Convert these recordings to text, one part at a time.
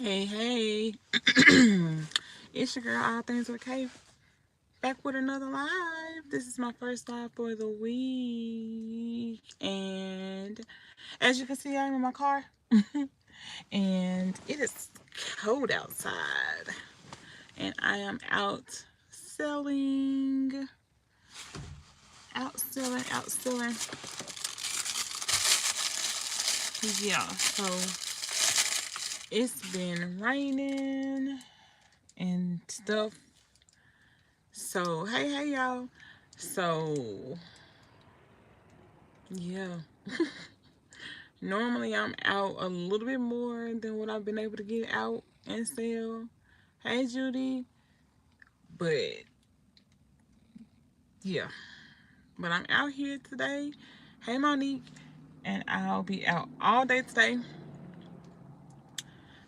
Hey, hey. It's your girl, All Things Okay, back with another live. This is my first live for the week. And as you can see, I'm in my car. And it is cold outside. And I am out selling, out selling. Yeah, so it's been raining and stuff. So, hey, y'all. So, yeah. Normally, I'm out a little bit more than what I've been able to get out and sell. Hey, Judy. But, yeah. But I'm out here today. Hey, Monique. And I'll be out all day today.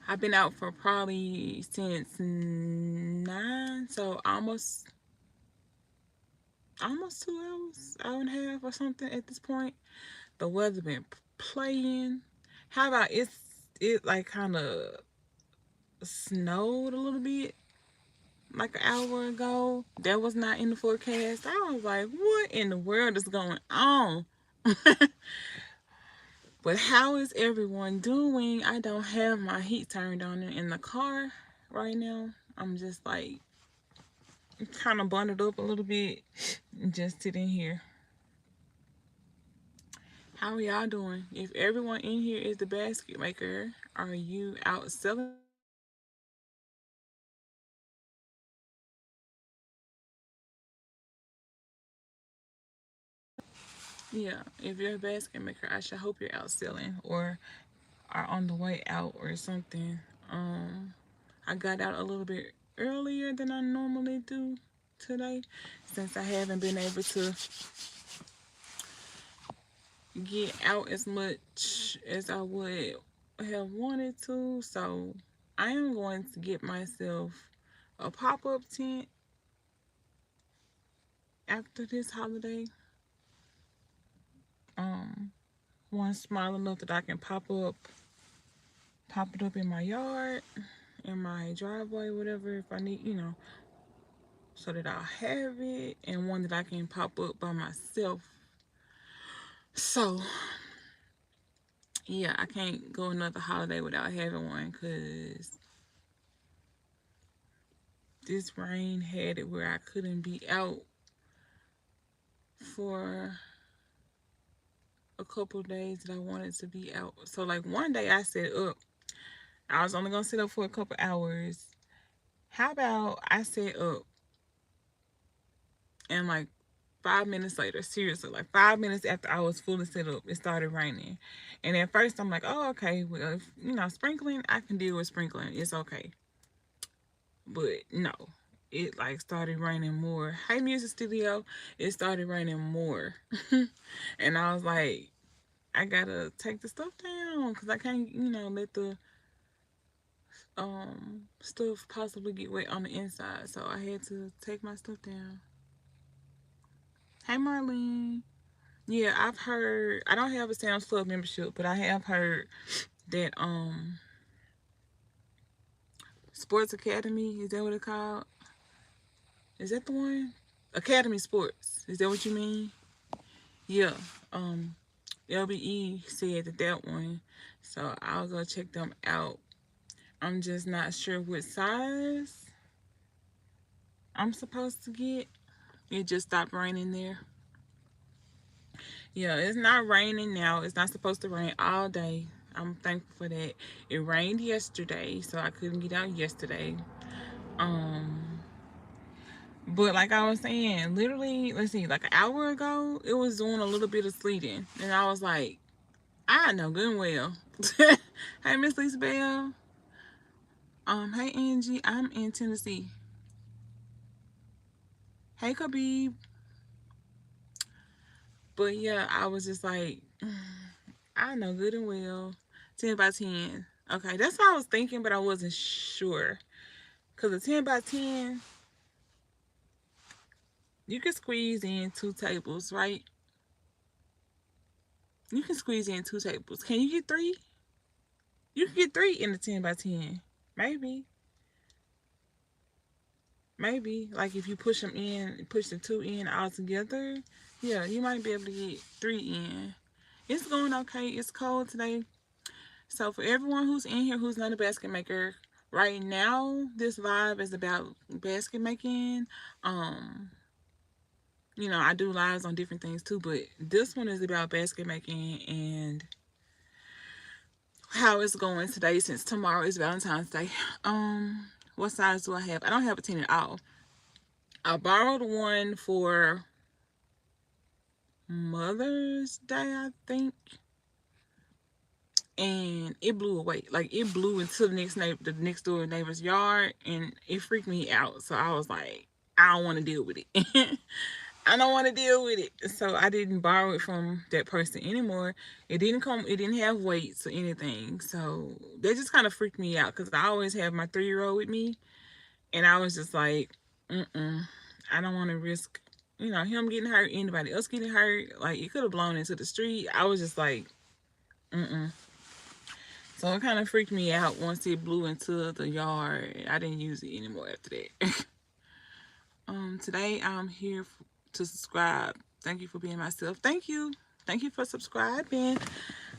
I've been out for probably since 9, so almost 2 hours, hour and a half or something at this point. The weather been playing. How about it like kind of snowed a little bit like an hour ago. That was not in the forecast. I was like, what in the world is going on? But how is everyone doing? I don't have my heat turned on in the car right now. I'm just like kind of bundled up a little bit and just sitting here. How are y'all doing? If everyone in here is the basket maker, are you out selling your baskets? Yeah, if you're a basket maker, I should hope you're out selling or are on the way out or something. I got out a little bit earlier than I normally do today since I haven't been able to get out as much as I would have wanted to. So I am going to get myself a pop-up tent after this holiday. Um, One small enough that I can pop it up in my yard, in my driveway, whatever, if I need, so that I'll have it, and one that I can pop up by myself. So, yeah, I can't go another holiday without having one because this rain had it where I couldn't be out for a couple of days that I wanted to be out. So, like, one day I set up, I was only going to sit up for a couple hours. How about I set up and, like, 5 minutes later, seriously, like 5 minutes after I was fully set up, it started raining. And at first, I'm like, oh, okay, well, if, sprinkling, I can deal with sprinkling. It's okay. But no, it like started raining more. Hey, music studio, it started raining more. And I was like, I gotta take the stuff down because I can't, let the stuff possibly get wet on the inside. So I had to take my stuff down. Hey, Marlene. Yeah, I've heard. I don't have a Sam's Club membership, but I have heard that Sports Academy, is that what it's called? Is that the one? Academy Sports. Is that what you mean? Yeah. Um LBE said that one. So I'll go check them out. I'm just not sure what size I'm supposed to get. It just stopped raining there. Yeah, it's not raining now. It's not supposed to rain all day. I'm thankful for that. It rained yesterday, so I couldn't get out yesterday. Um, but like I was saying, literally, let's see, like an hour ago, it was doing a little bit of sleeting, and I was like, I know good and well. Hey, Miss Lisa Bell. Hey Angie, I'm in Tennessee. Hey Khabib. But yeah, I was just like, I know good and well. 10 by 10. Okay, that's what I was thinking, but I wasn't sure. Because a 10 by 10, you can squeeze in 2 tables, right? You can squeeze in 2 tables. Can you get 3? You can get 3 in the 10 by 10. Maybe, maybe like if you push them in, push the two in all together, yeah, you might be able to get three in. It's going okay. It's cold today. So for everyone who's in here who's not a basket maker, right now this vibe is about basket making. Um, I do lives on different things too, but this one is about basket making and how it's going today since tomorrow is Valentine's Day. What size do I have? I don't have a 10 at all. I borrowed one for Mother's Day, I think, and it blew away. Like it blew into the next door neighbor's yard, and it freaked me out. So I was like, I don't want to deal with it. I don't want to deal with it. So I didn't borrow it from that person anymore. It didn't come. It didn't have weights or anything. So that just kind of freaked me out because I always have my 3-year-old with me, and I was just like, I don't want to risk, him getting hurt, anybody else getting hurt. Like it could have blown into the street. I was just like, So it kind of freaked me out once it blew into the yard. I didn't use it anymore after that. Today I'm here to subscribe. Thank you for being myself. Thank you. Thank you for subscribing.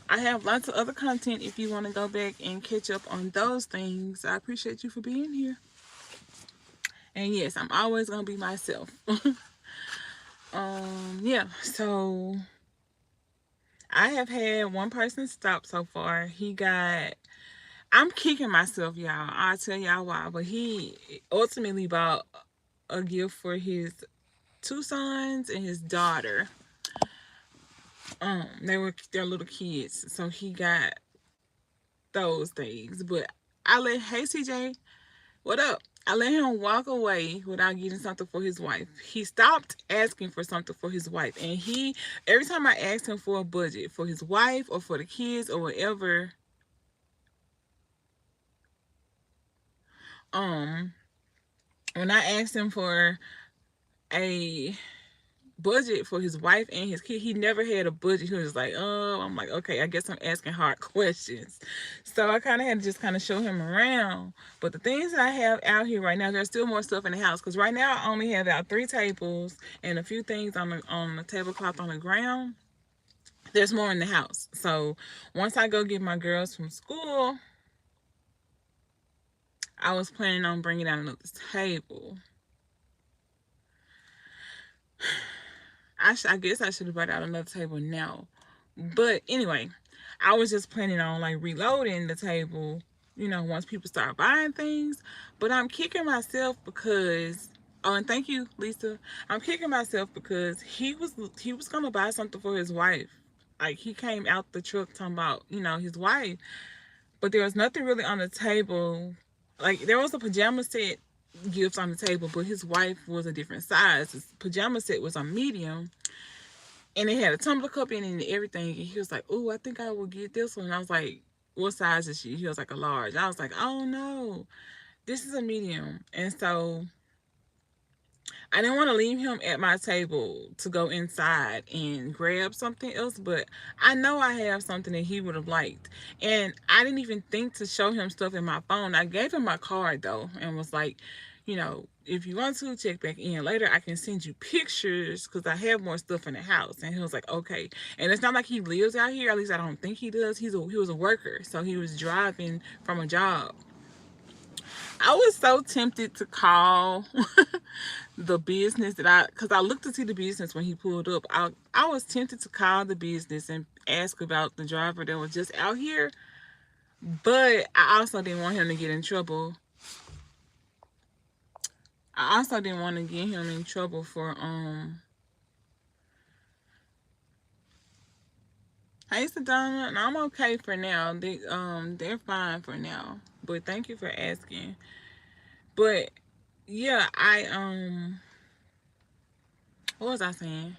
I have lots of other content if you want to go back and catch up on those things. I appreciate you for being here. And yes, I'm always going to be myself. Yeah, so I have had one person stop so far. I'm kicking myself, y'all. I'll tell y'all why. But he ultimately bought a gift for his two sons and his daughter. They're little kids, so he got those things. But hey CJ, what up? I let him walk away without getting something for his wife. He stopped asking for something for his wife, and every time I asked him for a budget for his wife or for the kids or whatever, when I asked him for a budget for his wife and his kid, he never had a budget. He was like, oh, I'm like, okay, I guess I'm asking hard questions. So I kind of had to just kind of show him around. But the things that I have out here right now, there's still more stuff in the house because right now I only have out 3 tables and a few things on the tablecloth on the ground. There's more in the house. So once I go get my girls from school, I was planning on bringing out another table. I guess I should have brought out another table now. But anyway, I was just planning on like reloading the table, once people start buying things. But I'm kicking myself because and thank you, Lisa. I'm kicking myself because he was gonna buy something for his wife. Like he came out the truck talking about, his wife. But there was nothing really on the table. Like there was a pajama set gift on the table, but his wife was a different size. His pajama set was a medium, and it had a tumbler cup in it and everything. And he was like, "Oh, I think I will get this one." And I was like, "What size is she?" He was like, "A large." I was like, "Oh no, this is a medium." And so I didn't want to leave him at my table to go inside and grab something else, but I know I have something that he would have liked. And I didn't even think to show him stuff in my phone. I gave him my card though and was like, if you want to check back in later, I can send you pictures because I have more stuff in the house. And he was like, okay. And it's not like he lives out here. At least I don't think he does. He was a worker, so he was driving from a job. I was so tempted to call the business because I looked to see the business when he pulled up. I was tempted to call the business and ask about the driver that was just out here, but I also didn't want him to get in trouble. I also didn't want to get him in trouble for Hey Sedona, and I'm okay for now. They're fine for now. But thank you for asking. But yeah, what was I saying?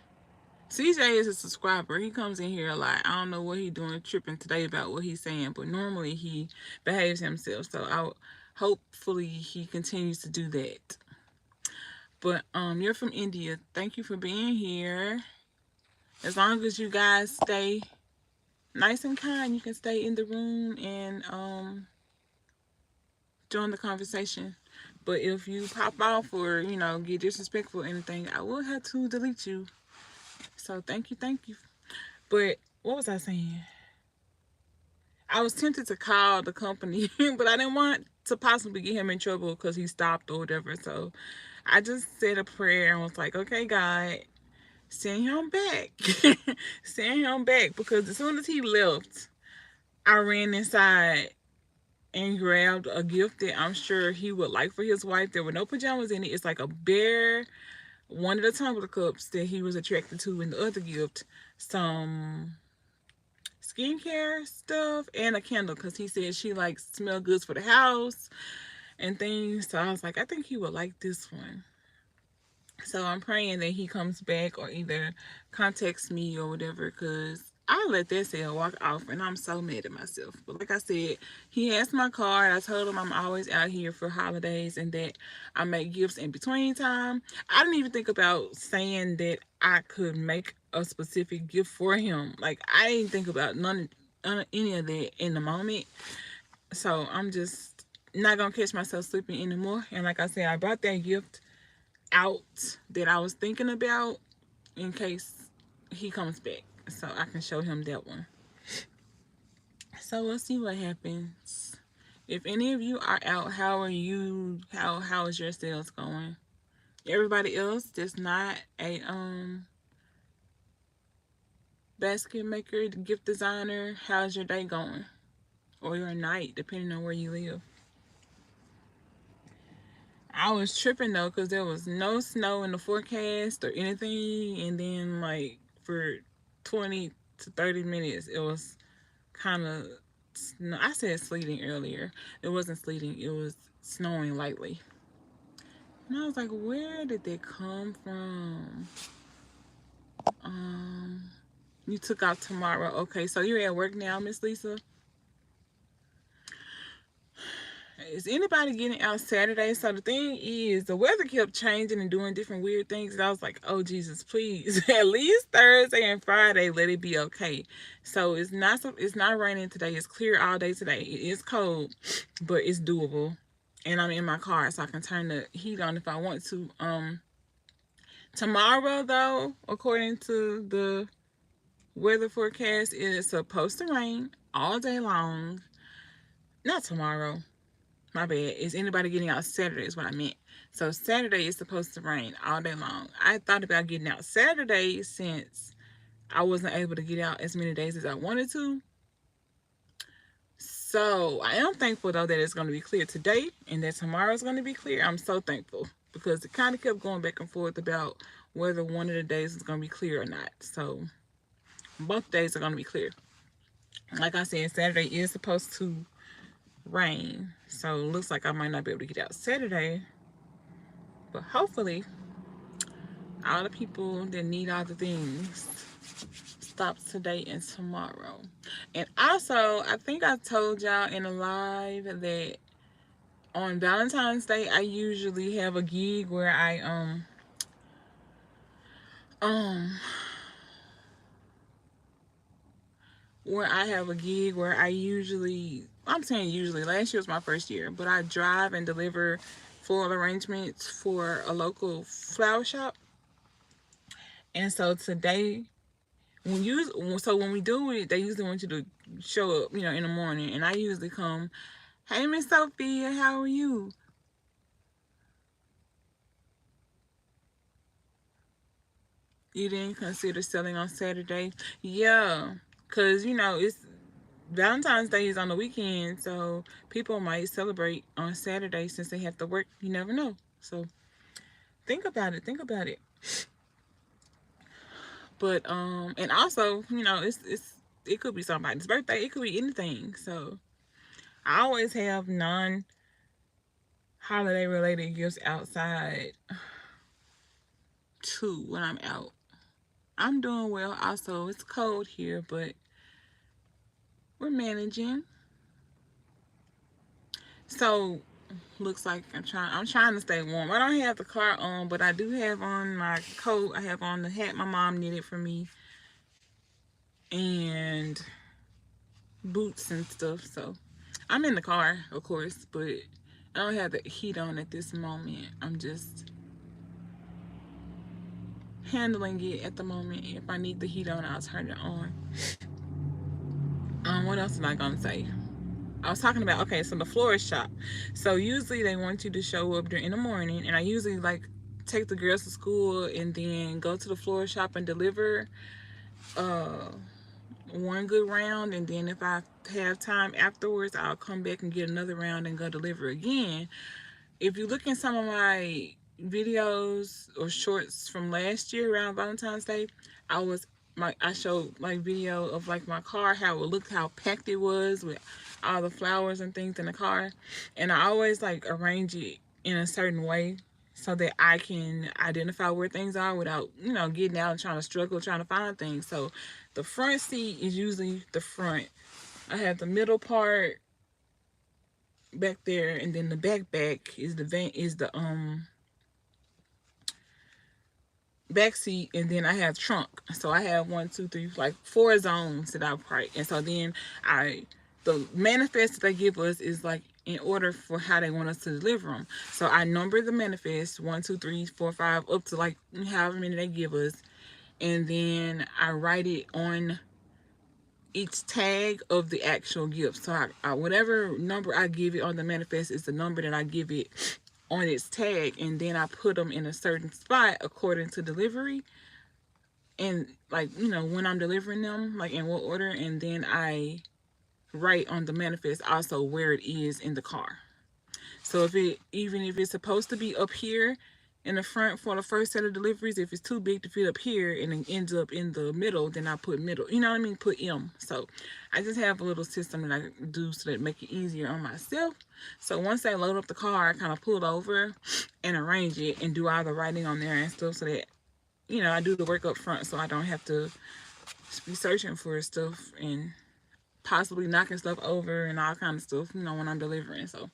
CJ is a subscriber. He comes in here a lot. I don't know what he's doing tripping today about what he's saying, but normally he behaves himself. So hopefully he continues to do that. But you're from India. Thank you for being here. As long as you guys stay nice and kind, you can stay in the room and join the conversation. But if you pop off or, get disrespectful or anything, I will have to delete you. So thank you, thank you. But what was I saying? I was tempted to call the company, but I didn't want to possibly get him in trouble because he stopped or whatever. So I just said a prayer and was like, okay, God, send him back. Send him back. Because as soon as he left, I ran inside and grabbed a gift that I'm sure he would like for his wife. There were no pajamas in it. It's like a bear, one of the tumbler cups that he was attracted to, and the other gift, some skincare stuff and a candle because he said she likes smell goods for the house and things. So I was like, I think he would like this one. So I'm praying that he comes back or either contacts me or whatever because I let that sale walk off and I'm so mad at myself. But like I said, he has my card. I told him I'm always out here for holidays and that I make gifts in between time. I didn't even think about saying that I could make a specific gift for him. Like I didn't think about any of that in the moment. So I'm just not gonna catch myself sleeping anymore. And like I said, I brought that gift out that I was thinking about in case he comes back so I can show him that one. So we'll see what happens. If any of you are out, how are you? How is your sales going? Everybody else that's not a basket maker, gift designer, how's your day going? Or your night, depending on where you live. I was tripping though because there was no snow in the forecast or anything, and then like for 20 to 30 minutes it was kind of I said sleeting earlier. It wasn't sleeting, it was snowing lightly. And I was like, where did they come from? Um, you took out tomorrow. Okay, so you're at work now, Miss Lisa? Is anybody getting out Saturday? So the thing is, the weather kept changing and doing different weird things. And I was like, oh Jesus, please, at least Thursday and Friday, let it be okay. So it's not raining today. It's clear all day today. It is cold, but it's doable. And I'm in my car, so I can turn the heat on if I want to. Tomorrow though, according to the weather forecast, it is supposed to rain all day long. Not tomorrow. My bad. Is anybody getting out Saturday is what I meant. So Saturday is supposed to rain all day long. I thought about getting out Saturday since I wasn't able to get out as many days as I wanted to. So I am thankful though that it's going to be clear today and that tomorrow is going to be clear. I'm so thankful because it kind of kept going back and forth about whether one of the days is going to be clear or not. So both days are going to be clear. Like I said, Saturday is supposed to rain. So it looks like I might not be able to get out Saturday. But hopefully, all the people that need all the things stops today and tomorrow. And also, I think I told y'all in a live that on Valentine's Day, I usually have a gig where um I have a gig where I'm saying usually, last year was my first year, but I drive and deliver floral arrangements for a local flower shop. And so today, when we do it, they usually want you to show up, in the morning. And I usually come, hey, Miss Sophia, how are you? You didn't consider selling on Saturday? Yeah, because, it's Valentine's Day is on the weekend, so people might celebrate on Saturday since they have to work. You never know. So think about it. Think about it. But and also, it could be somebody's birthday. It could be anything. So I always have non-holiday related gifts outside too when I'm out. I'm doing well. Also, it's cold here, but we're managing. So looks like I'm trying to stay warm. I don't have the car on, but I do have on my coat. I have on the hat my mom knitted for me and boots and stuff. So I'm in the car, of course, but I don't have the heat on at this moment. I'm just handling it at the moment. If I need the heat on, I'll turn it on. What else am I gonna say? I was talking about, okay, so the florist shop. So usually they want you to show up during in the morning, and I usually like take the girls to school and then go to the florist shop and deliver uh one good round, and then if I have time afterwards, I'll come back and get another round and go deliver again. If you look in some of my videos or shorts from last year around Valentine's Day, I showed like video of like my car, how it looked, how packed it was with all the flowers and things in the car. And I always like arrange it in a certain way so that I can identify where things are without, getting out and trying to struggle trying to find things. So the front seat is usually the front. I have the middle part back there, and then the back is the back seat, and then I have trunk. So I have one, two, three, like four zones that I park. And so then the manifest that they give us is like in order for how they want us to deliver them. So I number the manifest 1, 2, 3, 4, 5 up to like however many they give us, and then I write it on each tag of the actual gift. So I whatever number I give it on the manifest is the number that I give it on its tag, and then I put them in a certain spot according to delivery, and like when I'm delivering them, like in what order, and then I write on the manifest also where it is in the car. So even if it's supposed to be up here in the front for the first set of deliveries, if it's too big to fit up here and it ends up in the middle, then I put middle. You know what I mean? Put M. So I just have a little system that I do so that it make it easier on myself. So once I load up the car, I kind of pull it over and arrange it and do all the writing on there and stuff so that, I do the work up front so I don't have to be searching for stuff and possibly knocking stuff over and all kind of stuff, when I'm delivering. So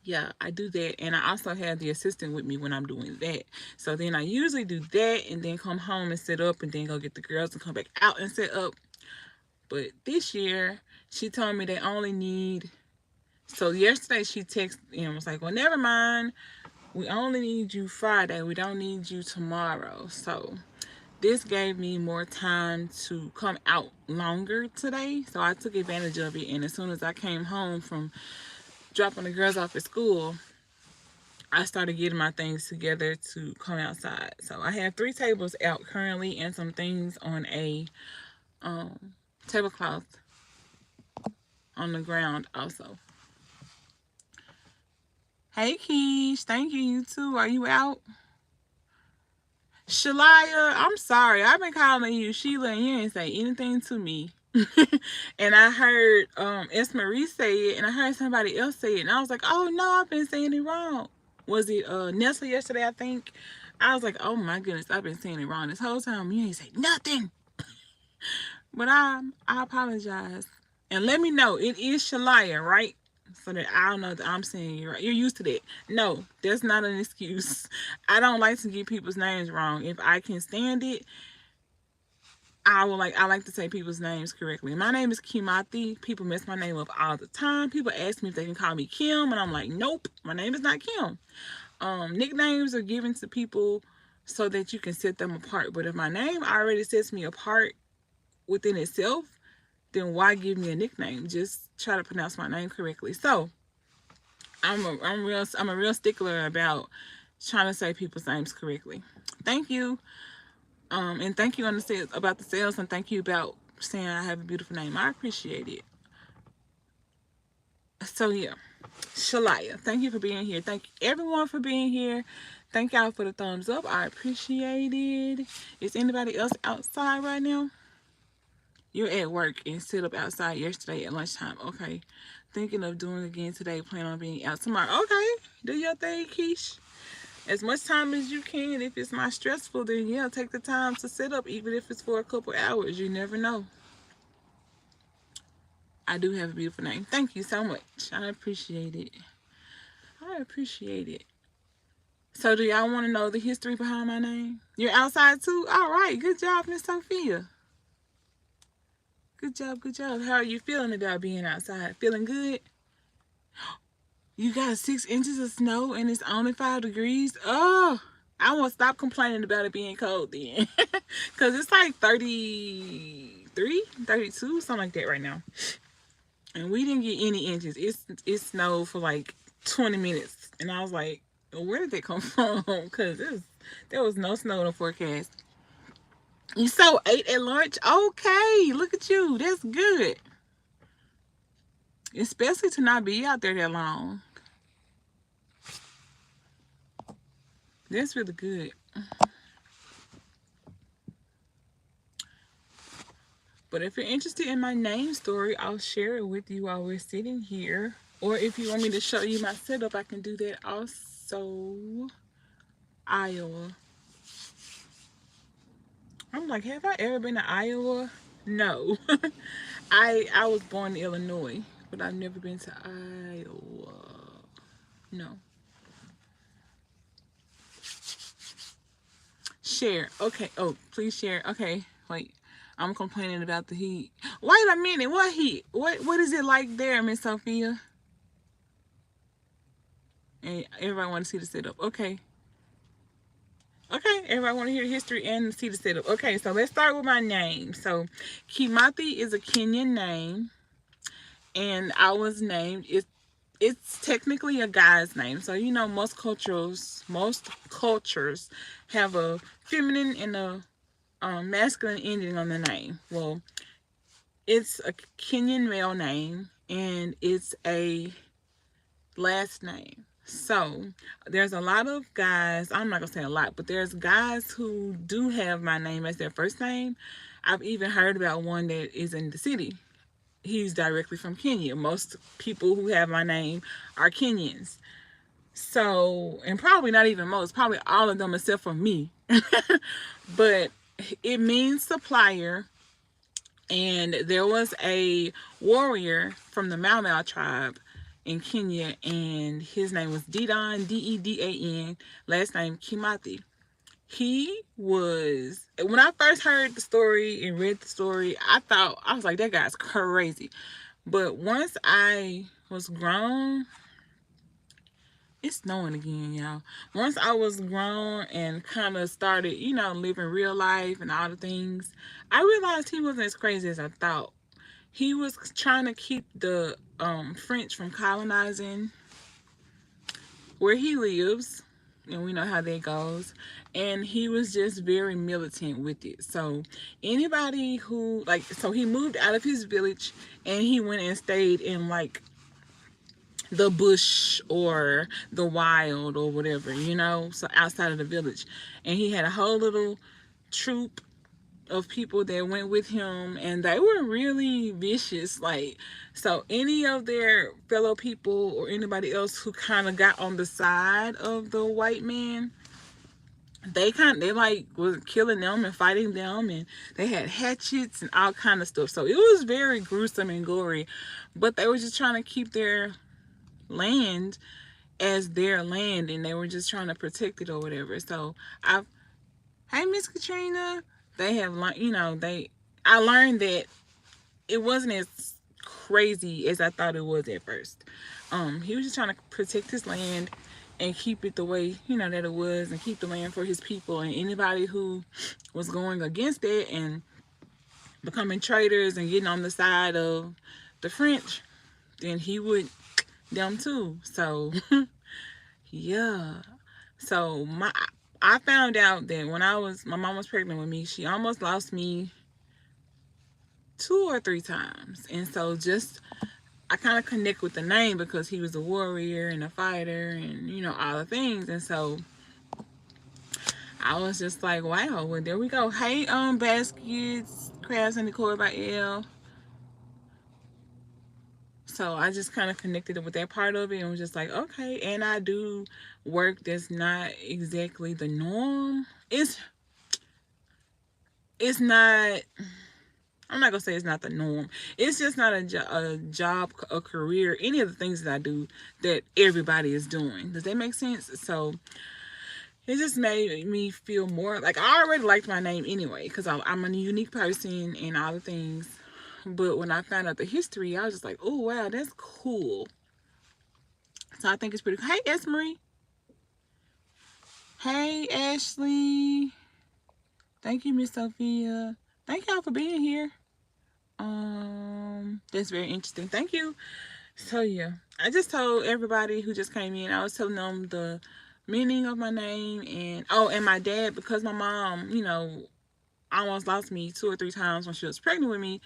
yeah, I do that. And I also have the assistant with me when I'm doing that. So then I usually do that and then come home and set up and then go get the girls and come back out and set up. But this year, she told me they only need... So yesterday she texted and was like, well, never mind. We only need you Friday. We don't need you tomorrow. So this gave me more time to come out longer today. So I took advantage of it. And as soon as I came home from dropping the girls off at school, I started getting my things together to come outside. So I have 3 tables out currently and some things on a tablecloth on the ground also. Hey Keish, thank you. You too. Are you out? Shalaya, I'm sorry. I've been calling you Sheila and you didn't say anything to me. And I heard S. Marie say it, and I heard somebody else say it, and I was like, oh no, I've been saying it wrong. Was it Nessa yesterday, I think? I was like, oh my goodness, I've been saying it wrong this whole time. You ain't say nothing. But I apologize. And let me know, it is Shalaya, right? So that I'll know that I'm saying it right. You're used to that. No, that's not an excuse. I don't like to get people's names wrong. If I can stand it, I like to say people's names correctly. My name is Kimati. People mess my name up all the time. People ask me if they can call me Kim, and I'm like, nope, my name is not Kim. Nicknames are given to people so that you can set them apart. But if my name already sets me apart within itself, then why give me a nickname? Just try to pronounce my name correctly. So I'm a real stickler about trying to say people's names correctly. Thank you. And thank you on the sales about the sales, and thank you about saying I have a beautiful name. I appreciate it. So yeah, Shalaya, thank you for being here. Thank everyone for being here. Thank y'all for the thumbs up. I appreciate it. Is anybody else outside right now? You're at work and sit up outside yesterday at lunchtime. Okay. Thinking of doing again today. Plan on being out tomorrow. Okay. Do your thing, Keish. As much time as you can. If it's not stressful, then yeah, take the time to sit up, even if it's for a couple hours. You never know. I do have a beautiful name. Thank you so much. I appreciate it. I appreciate it. So do y'all want to know the history behind my name? You're outside too? All right. Good job, Miss Sophia. Good job. Good job. How are you feeling about being outside? Feeling good? You got 6 inches of snow and it's only 5 degrees. Oh, I won't stop complaining about it being cold then. Because it's like 33, 32, something like that right now. And we didn't get any inches. It snowed for like 20 minutes. And I was like, where did that come from? Because there was no snow in the forecast. You so ate at lunch? Okay, look at you. That's good. Especially to not be out there that long. That's really good. But if you're interested in my name story, I'll share it with you while we're sitting here. Or if you want me to show you my setup, I can do that also. Iowa. I'm like, have I ever been to Iowa? No. I was born in Illinois, but I've never been to Iowa. No. Share. Okay. Oh, please share. Okay. Wait. I'm complaining about the heat. Wait a minute. What heat? What is it like there, Miss Sophia? And everybody want to see the setup. Okay. Okay, everybody want to hear the history and see the setup. Okay, so let's start with my name. So, Kimathi is a Kenyan name, and I was named. It's technically a guy's name. So you know, most cultures have a feminine and a masculine ending on the name. Well, it's a Kenyan male name, and it's a last name. So there's a lot of guys, I'm not gonna say a lot, but there's guys who do have my name as their first name. I've even heard about one that is in the city. He's directly from Kenya. Most people who have my name are Kenyans. So, and probably not even most, probably all of them except for me. But it means supplier. And there was a warrior from the Mau Mau tribe in Kenya, and his name was Dedan, Dedan, last name Kimathi. He was, when I first heard the story and read the story, I was like, that guy's crazy. But once I was grown, it's snowing again, y'all. Once I was grown and kind of started, living real life and all the things, I realized he wasn't as crazy as I thought. He was trying to keep the French from colonizing where he lives, and we know how that goes. And he was just very militant with it. So anybody who, so he moved out of his village and he went and stayed in the bush or the wild or whatever, so outside of the village. And he had a whole little troop of people that went with him, and they were really vicious. So any of their fellow people or anybody else who kind of got on the side of the white man, they was killing them and fighting them, and they had hatchets and all kind of stuff. So it was very gruesome and gory, but they were just trying to keep their land as their land, and they were just trying to protect it or whatever. So hey, Miss Katrina. They have learned, I learned that it wasn't as crazy as I thought it was at first. He was just trying to protect his land and keep it the way, that it was, and keep the land for his people. And anybody who was going against it and becoming traitors and getting on the side of the French, then he would them too. So, yeah. So I found out that when my mom was pregnant with me, she almost lost me 2 or 3 times. And so I kind of connect with the name because he was a warrior and a fighter and, all the things. And so I was just like, wow, well, there we go. Hey, Baskets, Crafts and Decor by Elle. So I just kind of connected it with that part of it and was just like, okay. And I do work that's not exactly the norm. It's not, I'm not going to say it's not the norm. It's just not a job, a career, any of the things that I do that everybody is doing. Does that make sense? So it just made me feel more like I already liked my name anyway, because I'm a unique person and all the things. But when I found out the history, I was just like, oh, wow, that's cool. So I think it's pretty cool. Hey, S. Marie. Hey, Ashley. Thank you, Miss Sophia. Thank y'all for being here. That's very interesting. Thank you. So yeah, I just told everybody who just came in, I was telling them the meaning of my name, and and my dad, because my mom, almost lost me 2 or 3 times when she was pregnant with me.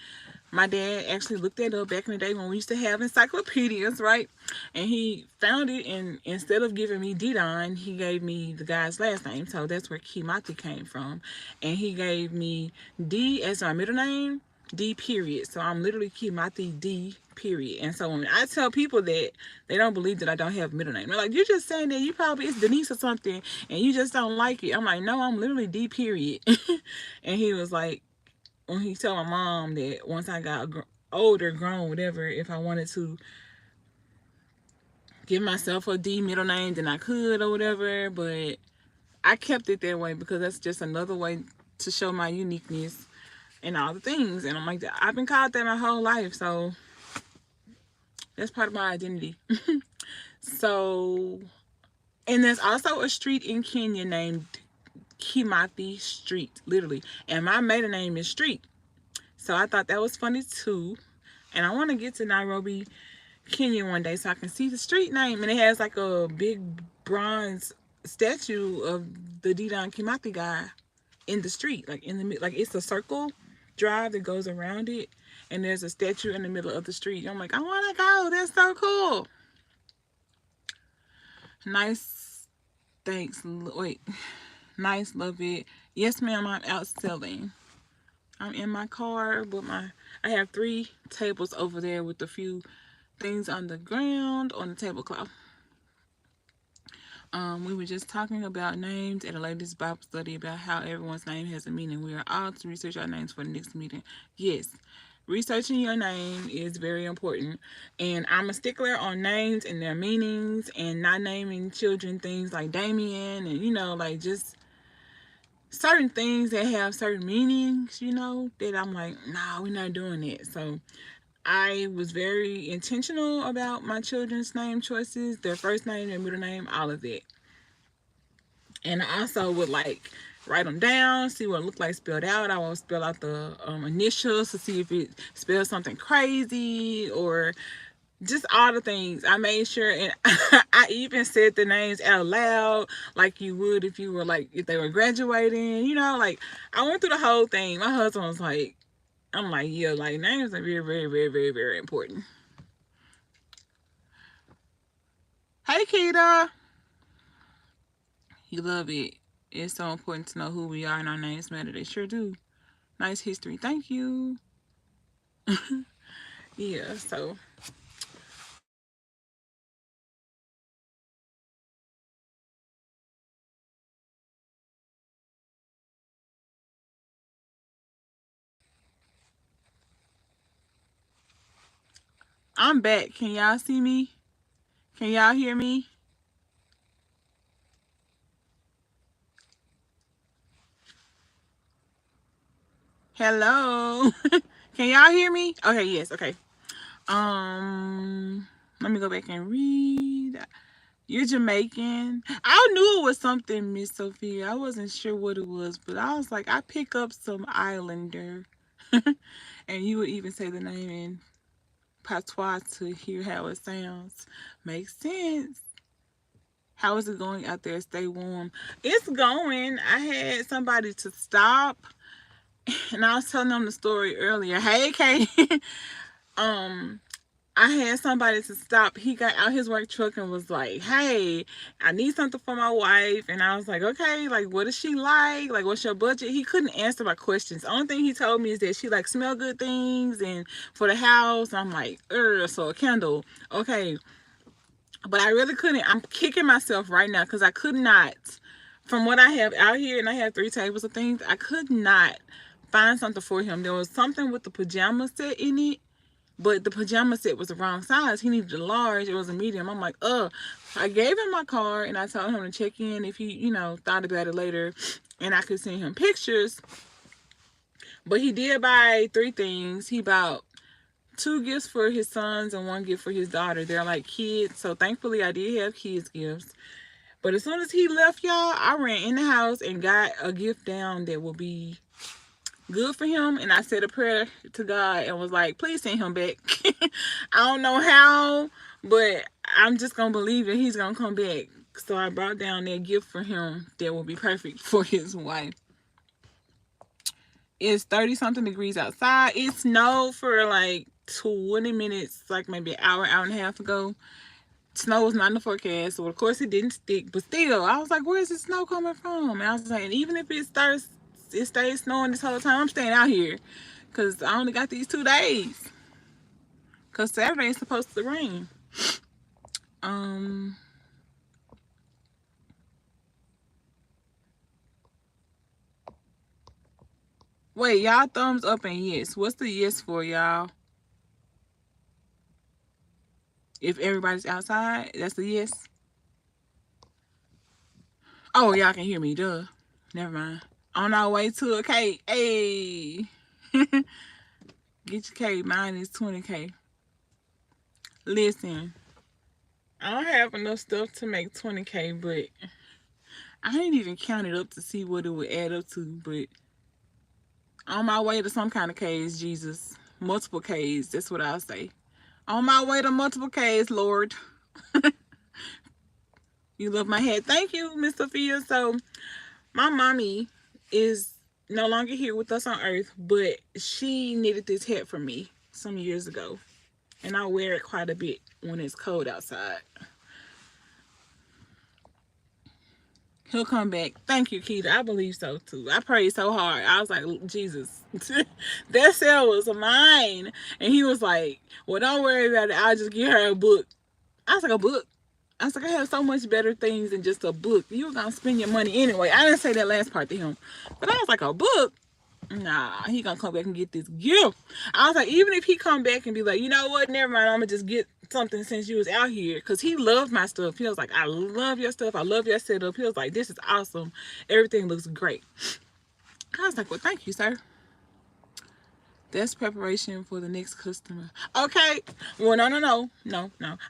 My dad actually looked that up back in the day when we used to have encyclopedias, right? And he found it, and instead of giving me Didon, he gave me the guy's last name. So that's where Kimati came from. And he gave me D as my middle name, D period. So I'm literally Kimati D period. And so when I tell people that, they don't believe that I don't have a middle name. They're like, you're just saying that you probably it's Denise or something and you just don't like it. I'm like, no, I'm literally D period. And he was like, when he told my mom that once I got older, grown, whatever, if I wanted to give myself a D middle name, then I could or whatever. But I kept it that way because that's just another way to show my uniqueness and all the things. And I'm like, I've been called that my whole life, so that's part of my identity. So, and there's also a street in Kenya named Kimathi Street, literally. And my maiden name is Street. So I thought that was funny too. And I want to get to Nairobi, Kenya one day so I can see the street name. And it has like a big bronze statue of the Dedan Kimathi guy in the street, like in the like it's a circle drive that goes around it, and there's a statue in the middle of the street. I'm like, I want to go. That's so cool. Nice. Thanks. Wait. Nice. Love it. Yes, ma'am. I'm out selling. I'm in my car, but I have 3 tables over there with a few things on the ground on the tablecloth. We were just talking about names at a ladies' Bible study about how everyone's name has a meaning. We are all to research our names for the next meeting. Yes, researching your name is very important. And I'm a stickler on names and their meanings and not naming children things like Damien and, like just certain things that have certain meanings, that I'm like, nah, we're not doing it. So I was very intentional about my children's name choices, their first name, their middle name, all of it. And I also would write them down, see what it looked like spelled out. I would spell out the initials to see if it spells something crazy or just all the things. I made sure, and I even said the names out loud like you would if you were if they were graduating, I went through the whole thing. My husband was like, I'm like, yeah, names are very, very, very, very, very important. Hey, Keita. You love it. It's so important to know who we are and our names matter. They sure do. Nice history. Thank you. Yeah, so. I'm back. Can y'all see me? Can y'all hear me? Hello. Can y'all hear me? Okay, yes, okay. Let me go back and read. You're Jamaican. I knew it was something, Miss Sophia. I wasn't sure what it was, but I was like, I pick up some Islander. And you would even say the name in patois to hear how it sounds. Makes sense. How is it going out there? Stay warm. It's going. I had somebody to stop, and I was telling them the story earlier. Hey, Kay. I had somebody to stop. He got out his work truck and was like, hey, I need something for my wife. And I was like, okay, what does she like? What's your budget? He couldn't answer my questions. The only thing he told me is that she smell good things and for the house. I'm like, so a candle. Okay. But I really couldn't. I'm kicking myself right now because I could not, from what I have out here, and I have 3 tables of things, I could not find something for him. There was something with the pajama set in it, but the pajama set was the wrong size. He needed a large. It was a medium. I'm like, I gave him my card and I told him to check in if he, thought about it later and I could send him pictures. But he did buy 3 things. He bought 2 gifts for his sons and 1 gift for his daughter. They're like kids, so thankfully I did have kids gifts. But as soon as he left, y'all, I ran in the house and got a gift down that will be good for him. And I said a prayer to God and was like, please send him back. I don't know how, but I'm just going to believe that he's going to come back. So I brought down that gift for him that will be perfect for his wife. It's 30 something degrees outside. It snowed for like 20 minutes, like maybe an hour, hour and a half ago. Snow was not in the forecast, so of course it didn't stick. But still, I was like, "Where's the snow coming from?" And I was like, even if it stays snowing this whole time, I'm staying out here, cause I only got these 2 days. Cause Saturday is supposed to rain. Wait, y'all thumbs up and yes. What's the yes for, y'all? If everybody's outside, that's a yes. Oh, y'all can hear me, duh. Never mind. On our way to a cake. Hey. Get your cake. Mine is 20K. Listen, I don't have enough stuff to make 20K, but I ain't even counted up to see what it would add up to. But on my way to some kind of K's, Jesus. Multiple K's, that's what I'll say. On my way to multiple K's, Lord. You love my head. Thank you, Miss Sophia. So, my mommy is no longer here with us on earth, but she knitted this hat for me some years ago. And I wear it quite a bit when it's cold outside. He'll come back. Thank you, Keita. I believe so, too. I prayed so hard. I was like, Jesus, that cell was mine. And he was like, well, don't worry about it. I'll just get her a book. I was like, a book? I was like, I have so much better things than just a book. You were going to spend your money anyway. I didn't say that last part to him. But I was like, a book? Nah, he gonna come back and get this gift. I was like, even if he come back and be like, you know what, never mind, I'm gonna just get something since you was out here. Because he loved my stuff. He was like, I love your stuff. I love your setup. He was like, this is awesome. Everything looks great. I was like, well, thank you, sir. That's preparation for the next customer. Okay. Well, no.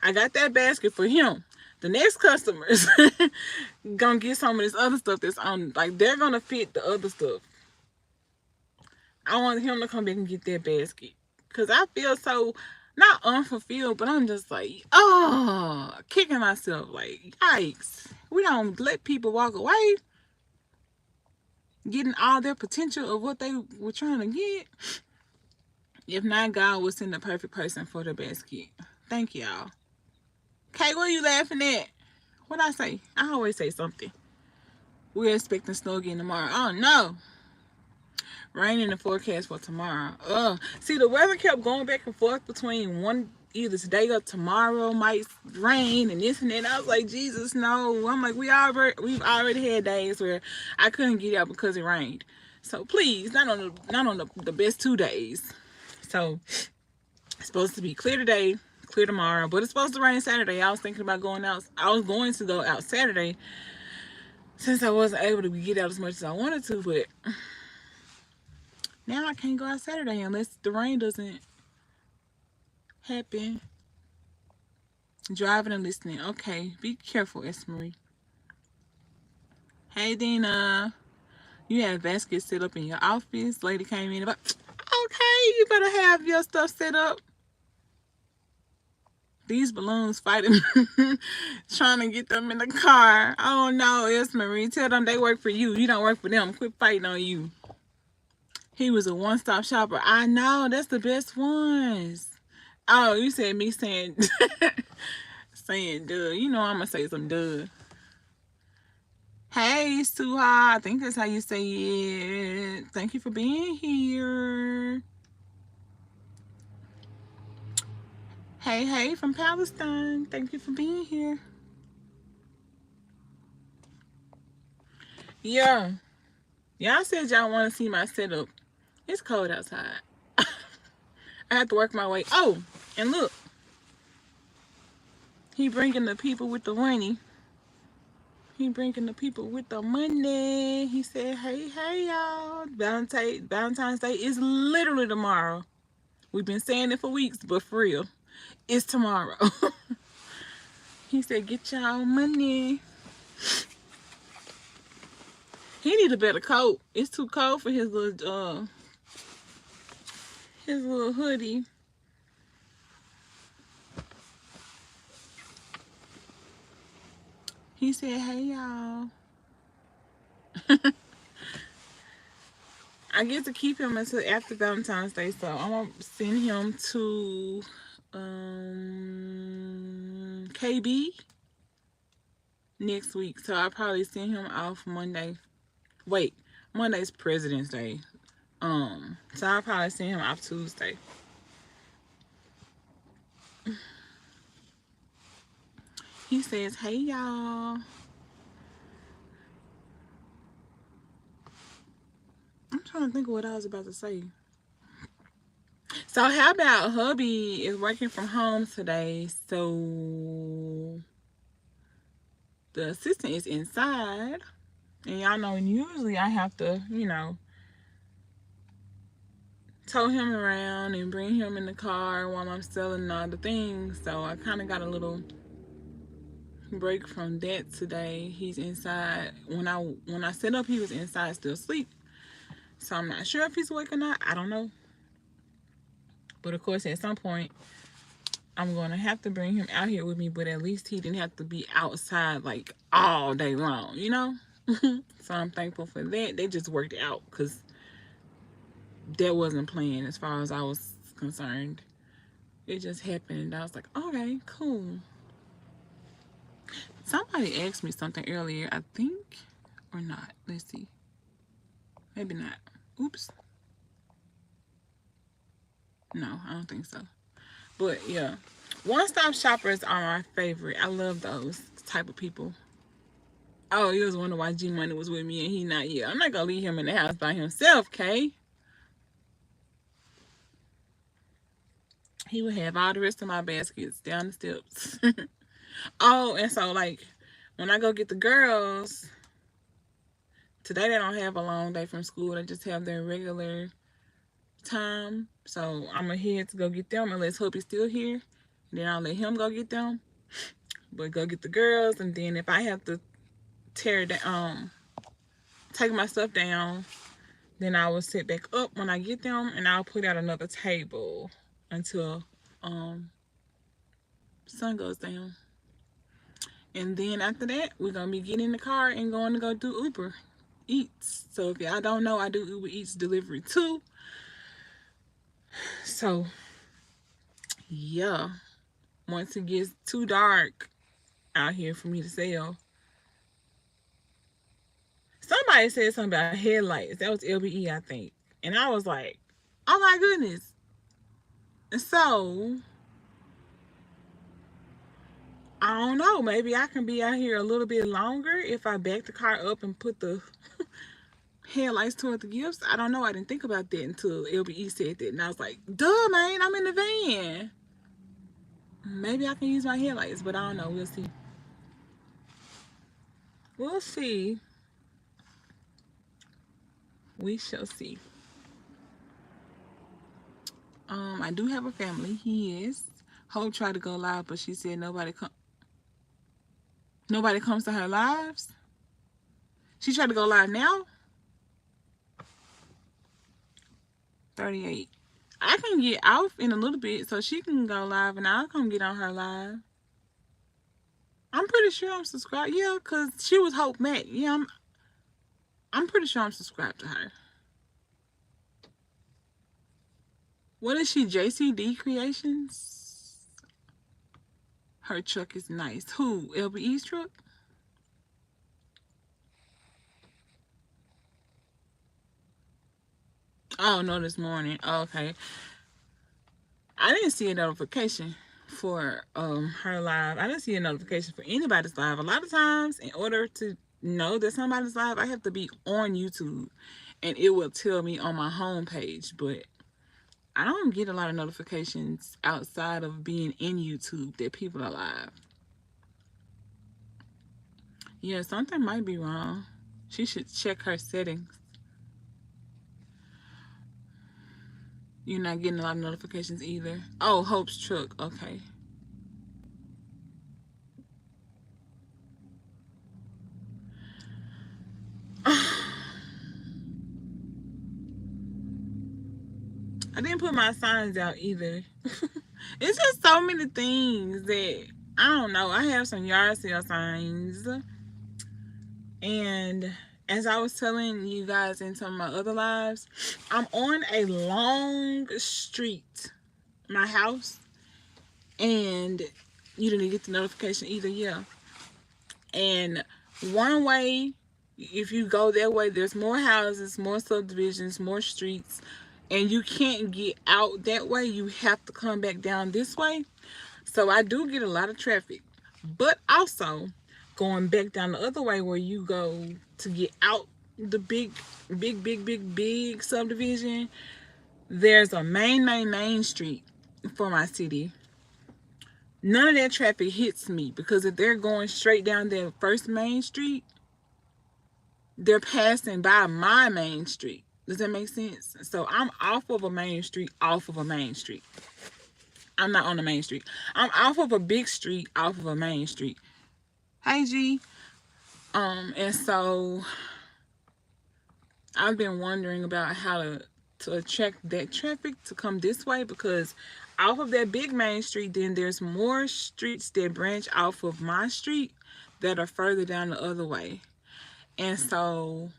I got that basket for him. The next customers gonna get some of this other stuff that's on, like, they're gonna fit the other stuff. I want him to come back and get that basket. Because I feel so, not unfulfilled, but I'm just like, oh, kicking myself. Like, yikes. We don't let people walk away getting all their potential of what they were trying to get. If not, God will send the perfect person for the basket. Thank y'all. Kay, what are you laughing at? What'd I say? I always say something. We're expecting snow again tomorrow. Oh, no. Rain in the forecast for tomorrow. See, the weather kept going back and forth between either today or tomorrow might rain and this and that. I was like, Jesus, no. I'm like, we've already had days where I couldn't get out because it rained. So please, not on the best 2 days. So it's supposed to be clear today, clear tomorrow, but it's supposed to rain Saturday. I was thinking about going out. I was going to go out Saturday since I wasn't able to get out as much as I wanted to, but now I can't go out Saturday unless the rain doesn't happen. Driving and listening. Okay, be careful, S. Marie. Hey, Dina. You have baskets set up in your office. Lady came in about. Okay, you better have your stuff set up. These balloons fighting, trying to get them in the car. Oh no, S. Marie. Tell them they work for you. You don't work for them. Quit fighting on you. He was a one-stop shopper. I know, that's the best ones. Oh, you said me saying, saying duh. You know I'm gonna say some duh. Hey, Suha. I think that's how you say it. Thank you for being here. Hey, from Palestine. Thank you for being here. Yeah. Y'all said y'all want to see my setup. It's cold outside. I have to work my way. Oh, and look. He bringing the people with the money. He bringing the people with the money. He said, hey, y'all. Valentine's Day is literally tomorrow. We've been saying it for weeks, but for real, it's tomorrow. He said, "Get y'all money." He need a better coat. It's too cold for his little hoodie. He said, "Hey y'all." I get to keep him until after Valentine's Day, so I'm gonna send him to KB next week. So I'll probably send him off Monday. Wait, Monday's President's Day. So I'll probably send him off Tuesday. He says, "Hey y'all." I'm trying to think of what I was about to say. So how about hubby is working from home today, so the assistant is inside. And y'all know usually I have to, tow him around and bring him in the car while I'm selling all the things. So I kind of got a little break from that today. He's inside. When I set up, he was inside still asleep. So I'm not sure if he's awake or not. I don't know. But of course, at some point, I'm going to have to bring him out here with me. But at least he didn't have to be outside like all day long, So I'm thankful for that. They just worked it out because that wasn't planned as far as I was concerned. It just happened. And I was like, okay, cool. Somebody asked me something earlier, I think, or not. Let's see. Maybe not. Oops. No, I don't think so. But yeah, one-stop shoppers are my favorite. I love those type of people. Oh, he was wondering why G Money was with me and he not here. I'm not gonna leave him in the house by himself, Kay. He would have all the rest of my baskets down the steps. Oh, and so like when I go get the girls, today they don't have a long day from school. They just have their regular time. So I'm ahead to go get them unless Hope's still here. Then I'll let him go get them. But go get the girls, and then if I have to tear down, take my stuff down, then I will sit back up when I get them, and I'll put out another table until sun goes down. And then after that, we're gonna be getting in the car and going to go do Uber Eats. So if y'all don't know, I do Uber Eats delivery too. So yeah, once it gets too dark out here for me to sell. Somebody said something about headlights. That was LBE, I think. And I was like, oh my goodness. So I don't know. Maybe I can be out here a little bit longer if I back the car up and put the headlights toward the gifts. I don't know. I didn't think about that until LBE said that. And I was like, duh, man, I'm in the van. Maybe I can use my headlights, but I don't know. We'll see. We'll see. We shall see. I do have a family. He is. Hope tried to go live, but she said nobody comes to her lives. She tried to go live now. 38. I can get off in a little bit so she can go live and I'll come get on her live. I'm pretty sure I'm subscribed. Yeah, because she was Hope Mac. Yeah, I'm pretty sure I'm subscribed to her. What is she? JCD Creations? Her truck is nice. Who? LBE's truck? Oh, no, this morning. Oh, okay. I didn't see a notification for her live. I didn't see a notification for anybody's live. A lot of times, in order to know that somebody's live, I have to be on YouTube, and it will tell me on my homepage. But I don't get a lot of notifications outside of being in YouTube that people are live. Yeah, something might be wrong. She should check her settings. You're not getting a lot of notifications either. Oh, Hope's truck. Okay. I didn't put my signs out either. It's just so many things that I don't know. I have some yard sale signs, and as I was telling you guys in some of my other lives, I'm on a long street, my house, and you didn't get the notification either. Yeah, and one way, if you go that way, there's more houses, more subdivisions, more streets, and you can't get out that way. You have to come back down this way. So I do get a lot of traffic. But also, going back down the other way where you go to get out the big subdivision, there's a main street for my city. None of that traffic hits me because if they're going straight down their first main street, they're passing by my main street. Does that make sense? So I'm off of a main street, off of a main street. I'm not on the main street. I'm off of a big street, off of a main street. Hey G. And so I've been wondering about how to attract that traffic to come this way, because off of that big main street, then there's more streets that branch off of my street that are further down the other way. And so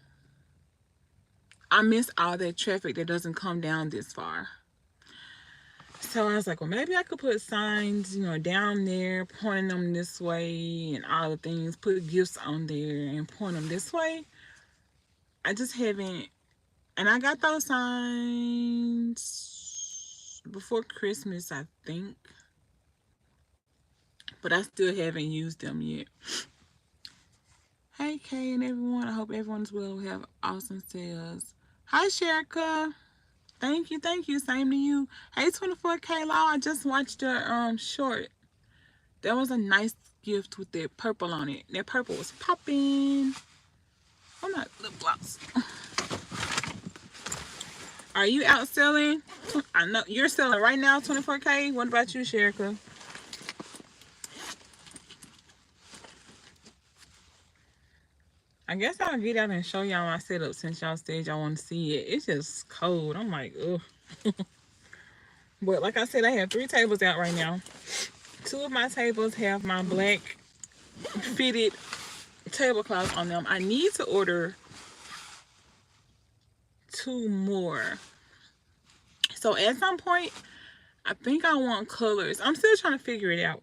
I miss all that traffic that doesn't come down this far. So I was like, well, maybe I could put signs, down there, pointing them this way and all the things, put gifts on there and point them this way. I just haven't, and I got those signs before Christmas, I think, but I still haven't used them yet. Hey, Kay and everyone. I hope everyone's well. We have awesome sales. Hi, Sherika. Thank you. Same to you. Hey, 24K Law. I just watched your short. That was a nice gift with that purple on it. That purple was popping. I'm not lip gloss. Are you out selling? I know you're selling right now, 24K. What about you, Sherika? I guess I'll get out and show y'all my setup since y'all said y'all want to see it. It's just cold. I'm like, ugh. But like I said, I have 3 tables out right now. 2 of my tables have my black fitted tablecloth on them. I need to order 2 more. So at some point, I think I want colors. I'm still trying to figure it out.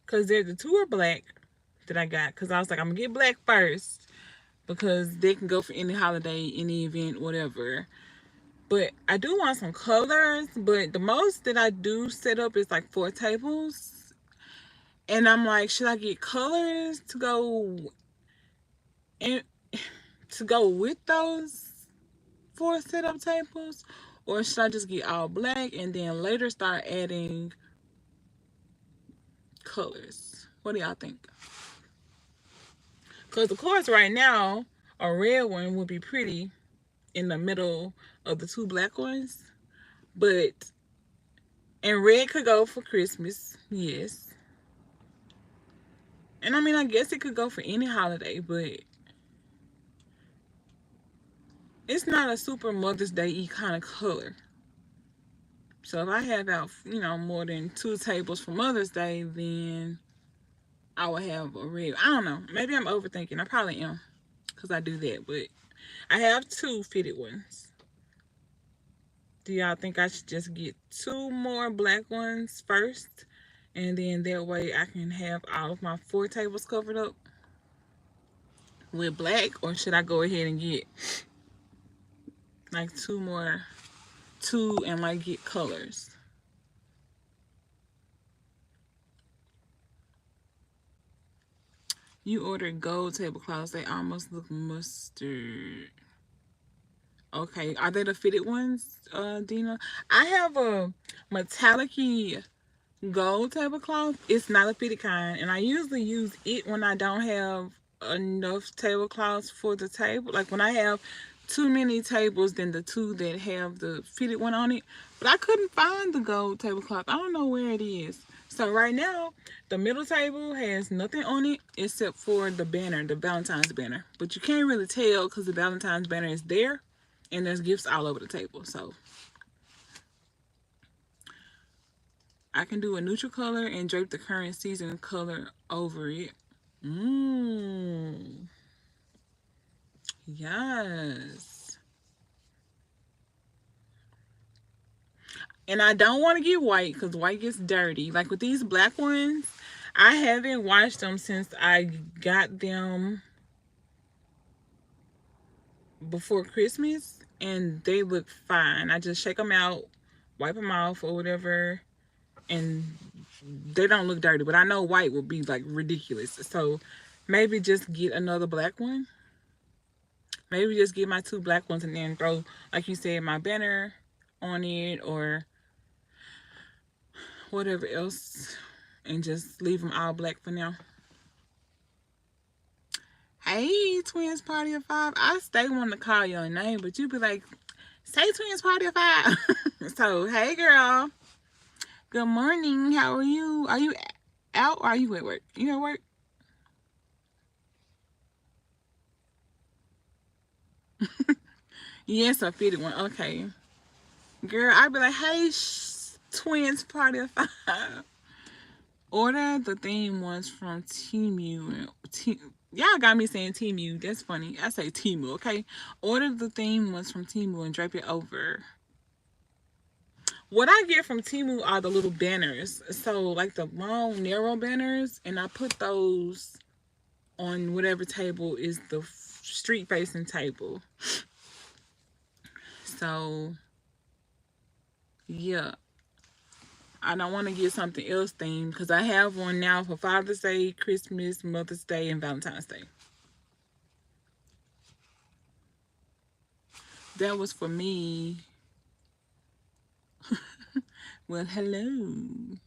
Because the 2 are black that I got. Because I was like, I'm going to get black first. Because they can go for any holiday, any event, whatever. But I do want some colors. But the most that I do set up is like 4 tables. And I'm like, should I get colors to go with those 4 setup tables? Or should I just get all black and then later start adding colors? What do y'all think? Because of course right now, a red one would be pretty in the middle of the 2 black ones. And red could go for Christmas, yes. And I mean, I guess it could go for any holiday, but it's not a super Mother's Day-y kind of color. So if I have out, more than 2 tables for Mother's Day, then I would have a red. I don't know. Maybe I'm overthinking. I probably am, because I do that. But I have 2 fitted ones. Do y'all think I should just get 2 more black ones first? And then that way I can have all of my 4 tables covered up with black? Or should I go ahead and get like 2 and like get colors? You ordered gold tablecloths. They almost look mustard. Okay, are they the fitted ones, Dina? I have a metallic-y gold tablecloth. It's not a fitted kind, and I usually use it when I don't have enough tablecloths for the table. Like when I have too many tables than the two that have the fitted one on it. But I couldn't find the gold tablecloth. I don't know where it is. So right now, the middle table has nothing on it except for the banner, the Valentine's banner. But you can't really tell because the Valentine's banner is there and there's gifts all over the table. So I can do a neutral color and drape the current season color over it. Mmm. Yes. And I don't want to get white because white gets dirty. Like with these black ones, I haven't washed them since I got them before Christmas. And they look fine. I just shake them out, wipe them off or whatever. And they don't look dirty. But I know white will be like ridiculous. So maybe just get another black one. Maybe just get my two black ones and then throw, like you said, my banner on it or whatever else and just leave them all black for now. Hey, Twins Party of Five. I stay wanting to call your name, but you be like, say Twins Party of Five. So, hey, girl. Good morning. How are you? Are you out or are you at work? You at work? Yes, a fitted one. Okay. Girl, I'd be like, hey, Twins Party of Five. Order the theme ones from Temu. Y'all got me saying Temu. That's funny. I say Temu, okay? Order the theme ones from Temu and drape it over. What I get from Temu are the little banners. So, like the long, narrow banners. And I put those on whatever table is the street-facing table. So, yeah. I don't want to get something else themed because I have one now for Father's Day, Christmas, Mother's Day, and Valentine's Day. That was for me. Well, hello.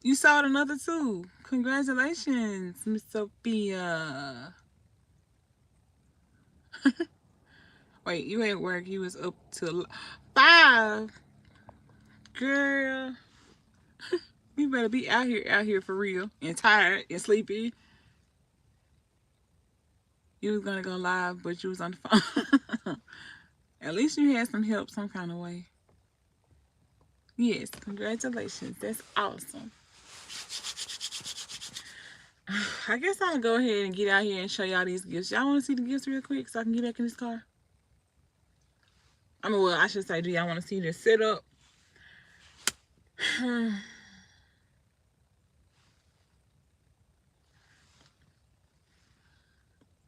You saw another too. Congratulations, Miss Sophia. Wait, you at work. You was up till 5. Girl. You better be out here for real. And tired and sleepy. You was gonna go live, but you was on the phone. At least you had some help some kind of way. Yes, congratulations. That's awesome. I guess I'll go ahead and get out here and show y'all these gifts. Y'all want to see the gifts real quick so I can get back in this car? I mean, well, I should say, do y'all want to see this setup?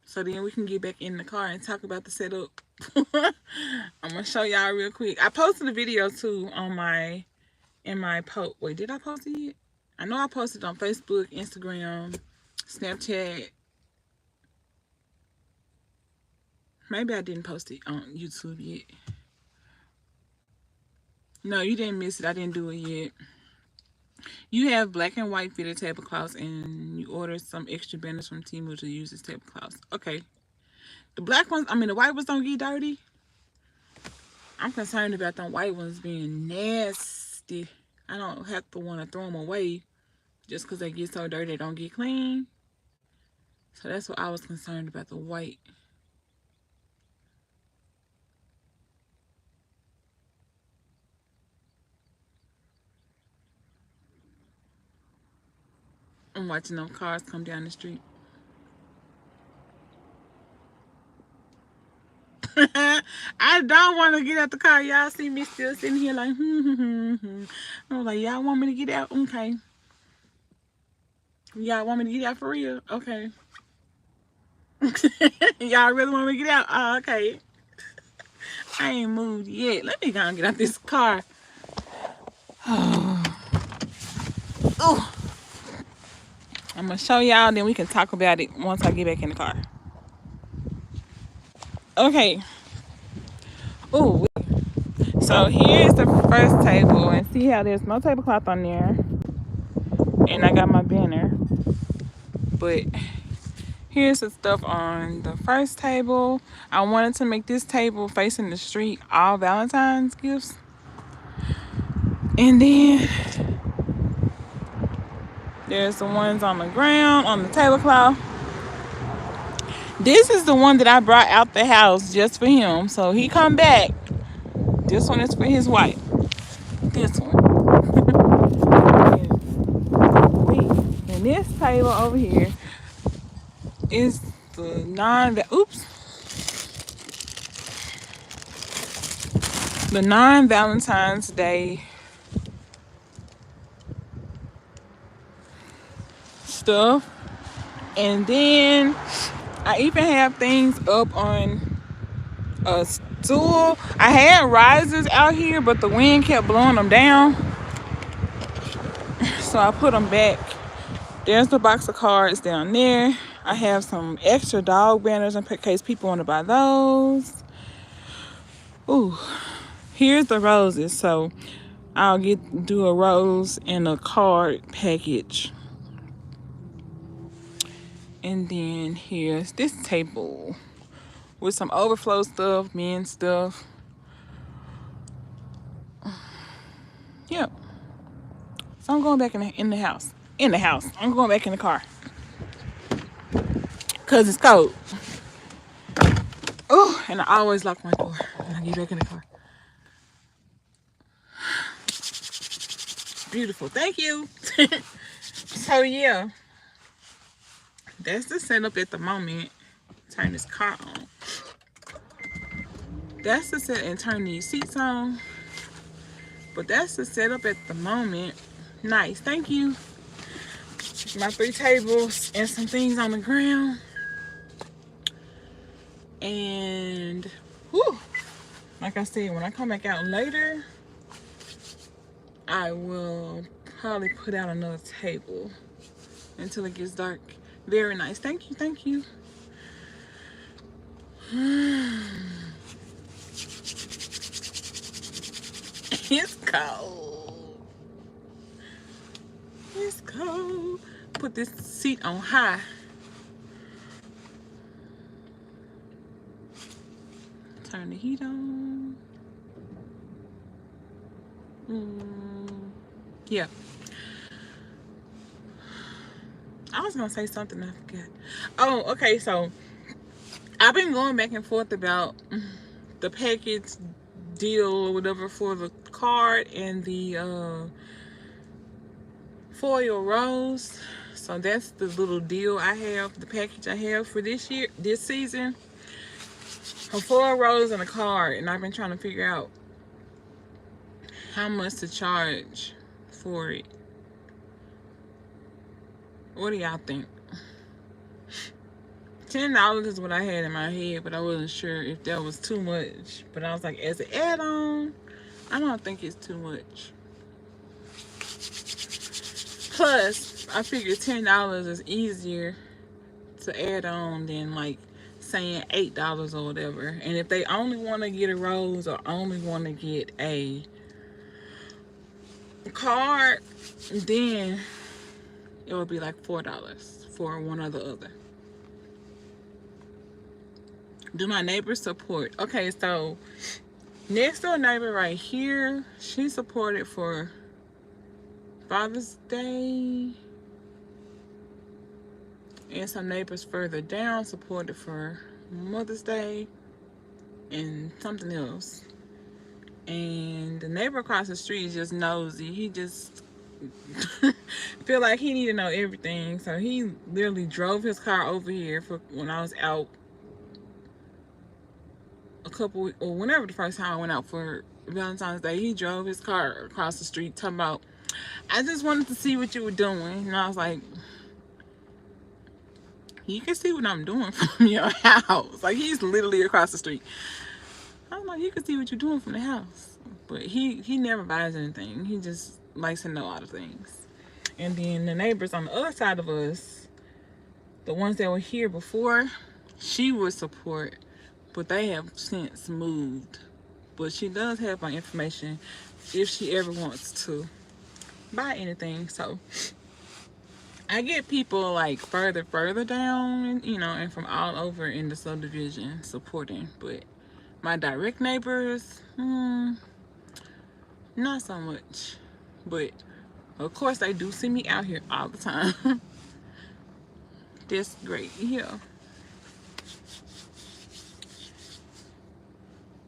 So then we can get back in the car and talk about the setup. I'm going to show y'all real quick. I posted a video too on in my post. Wait, did I post it yet? I know I posted on Facebook, Instagram, Snapchat. Maybe I didn't post it on YouTube yet. No, you didn't miss it. I didn't do it yet. You have black and white fitted tablecloths and you ordered some extra banners from Temu to use as tablecloths. Okay. The black ones, the white ones don't get dirty. I'm concerned about them white ones being nasty. I don't have to want to throw them away just because they get so dirty they don't get clean. So that's what I was concerned about, the white. I'm watching them cars come down the street. I don't want to get out the car. Y'all see me still sitting here like, I'm like, y'all want me to get out? Okay. Y'all want me to get out for real? Okay. Y'all really want me to get out? Oh, okay. I ain't moved yet. Let me go and get out this car. Oh. I'm going to show y'all, then we can talk about it once I get back in the car. Okay. Oh, So here's the first table, and see how there's no tablecloth on there, and I got my banner. But here's the stuff on the first table. I wanted to make this table facing the street, all Valentine's gifts. And then there's the ones on the ground, on the tablecloth. This is the one that I brought out the house just for him. So he come back. This one is for his wife. This one. And this table over here is the the non-Valentine's Day stuff. And then I even have things up on a stool. I had risers out here, but the wind kept blowing them down, so I put them back. There's the box of cards down there. I have some extra dog banners in case people want to buy those. Ooh, here's the roses. So I'll do a rose and a card package. And then here's this table with some overflow stuff, men's stuff. Yep. So I'm going back in the house. In the house. I'm going back in the car. Because it's cold. Oh, and I always lock my door when I get back in the car. Beautiful. Thank you. So, yeah. That's the setup at the moment. Turn this car on. That's the set and turn these seats on. But that's the setup at the moment. Nice. Thank you. My 3 tables and some things on the ground. And, whew, like I said, when I come back out later, I will probably put out another table until it gets dark. Very nice. Thank you. Thank you. It's cold. It's cold. Put this seat on high. Turn the heat on. Yeah. I was gonna say something, I forgot. Oh, okay, so I've been going back and forth about the package deal or whatever for the card and the foil rose. So that's the little deal I have, the package I have for this season. A foil rose and a card, and I've been trying to figure out how much to charge for it. What do y'all think? $10 is what I had in my head, but I wasn't sure if that was too much. But I was like, as an add-on, I don't think it's too much. Plus, I figured $10 is easier to add on than like saying $8 or whatever. And if they only want to get a rose or only want to get a card, then it would be like $4 for one or the other. Do my neighbors support? Okay, so next door neighbor right here, she supported for Father's Day. And some neighbors further down supported for Mother's Day and something else. And the neighbor across the street is just nosy. He just feel like he need to know everything. So he literally drove his car over here for when I was out or whenever the first time I went out for Valentine's Day. He drove his car across the street talking about, I just wanted to see what you were doing. And I was like, you can see what I'm doing from your house. Like, he's literally across the street. I'm like, you can see what you're doing from the house. But he never buys anything. He just likes to know all the things. And then the neighbors on the other side of us, the ones that were here before, she would support, but they have since moved. but she does have my information if she ever wants to buy anything. So I get people like further down, you know, and from all over in the subdivision supporting, but my direct neighbors, not so much. But of course they do see me out here all the time. That's great. Yeah.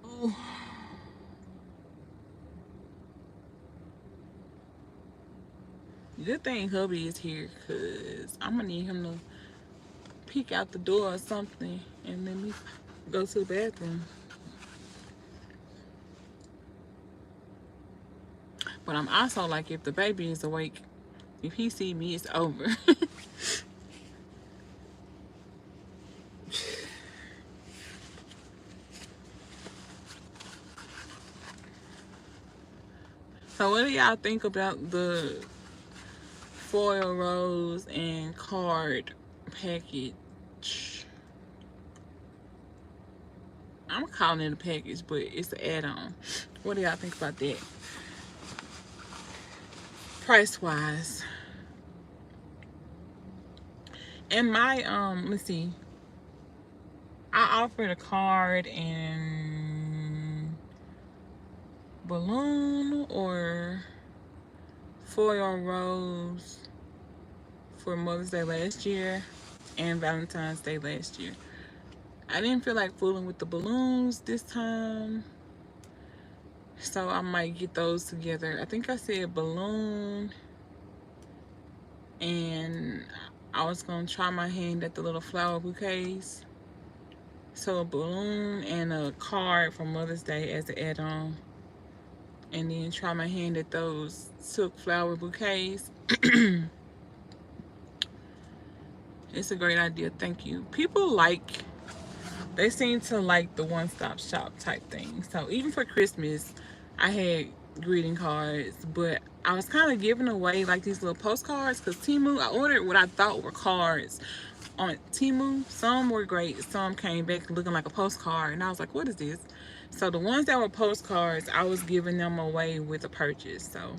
Oh. Good thing hubby is here, because I'm gonna need him to peek out the door or something and let me go to the bathroom. But I'm also like, if the baby is awake, if he see me, it's over. So what do y'all think about the foil rose and card package? I'm calling it a package, but it's an add-on. What do y'all think about that? Price-wise. And my, let's see. I offered a card and balloon or foil rose for Mother's Day last year and Valentine's Day last year. I didn't feel like fooling with the balloons this time, so I might get those together. I think I said balloon, and I was gonna try my hand at the little flower bouquets. So a balloon and a card for Mother's Day as an add-on, and then try my hand at those silk flower bouquets. It's a great idea. Thank you. People they seem to like the one-stop shop type thing. So even for Christmas, I had greeting cards, but I was kind of giving away like these little postcards, because Temu, I ordered what I thought were cards on Temu. Some were great, some came back looking like a postcard, and I was like, what is this? So the ones that were postcards, I was giving them away with a purchase, so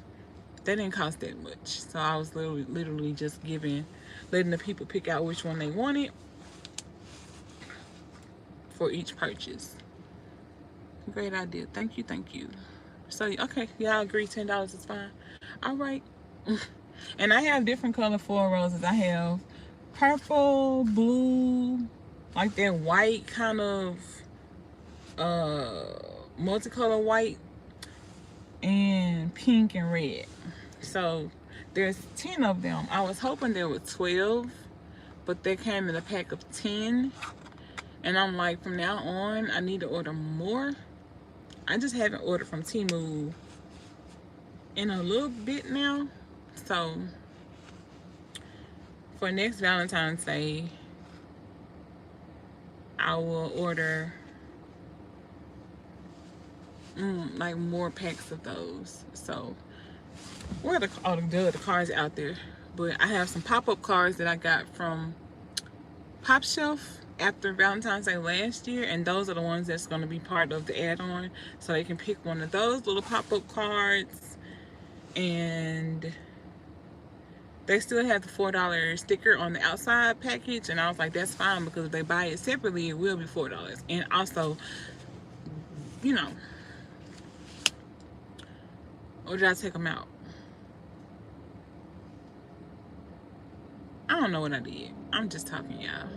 they didn't cost that much. So I was literally just letting the people pick out which one they wanted for each purchase. Great idea. Thank you, thank you. So okay, y'all agree $10 is fine. All right. And I have different color foil roses. I have purple, blue, like that white kind of multicolor white, and pink and red. So there's 10 of them. I was hoping there were 12, but they came in a pack of 10. And I'm like, from now on, I need to order more. I just haven't ordered from Temu in a little bit now. So for next Valentine's Day, I will order like more packs of those. So where the cards out there, but I have some pop-up cards that I got from Pop Shelf after Valentine's Day last year, and those are the ones that's going to be part of the add-on, so they can pick one of those little pop-up cards. And they still have the $4 sticker on the outside package, and I was like, that's fine, because if they buy it separately, it will be $4. And also, you know, or did I take them out? I don't know what I did. I'm just talking, y'all.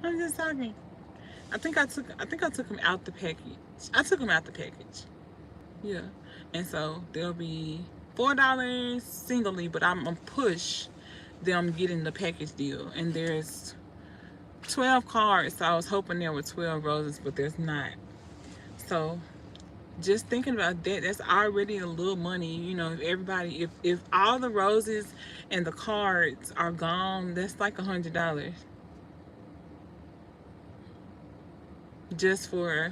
I'm just talking. I think I took them out the package. I took them out the package. Yeah. And so they'll be $4 singly, but I'm gonna push them getting the package deal. And there's 12 cards, so I was hoping there were 12 roses, but there's not. So just thinking about that, that's already a little money. You know, if everybody, if all the roses and the cards are gone, that's like $100 just for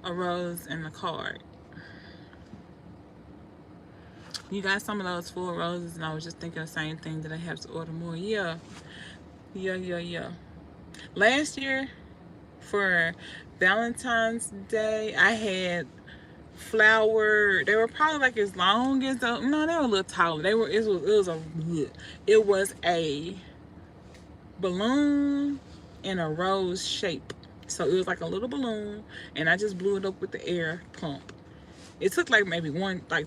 a rose and a card. You got some of those full roses, and I was just thinking the same thing, that I have to order more. Yeah. Last year for Valentine's Day, I had flower. They were probably like as long as the, no, they were a little taller. It was a balloon in a rose shape. So it was like a little balloon, and I just blew it up with the air pump. It took like maybe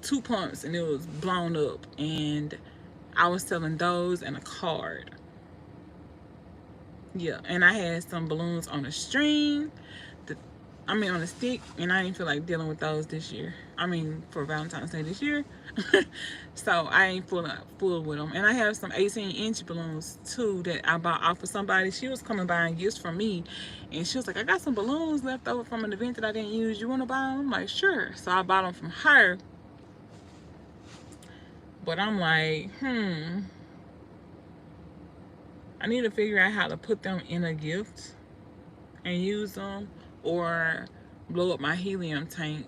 two pumps, and it was blown up. And I was selling those and a card. Yeah, and I had some balloons on a string. On a stick, and I didn't feel like dealing with those this year. For Valentine's Day this year. So I ain't full with them. And I have some 18-inch balloons too that I bought off of somebody. She was coming buying gifts from me, and she was like, I got some balloons left over from an event that I didn't use. You want to buy them? I'm like, sure. So I bought them from her. But I'm like, I need to figure out how to put them in a gift and use them, or blow up my helium tank.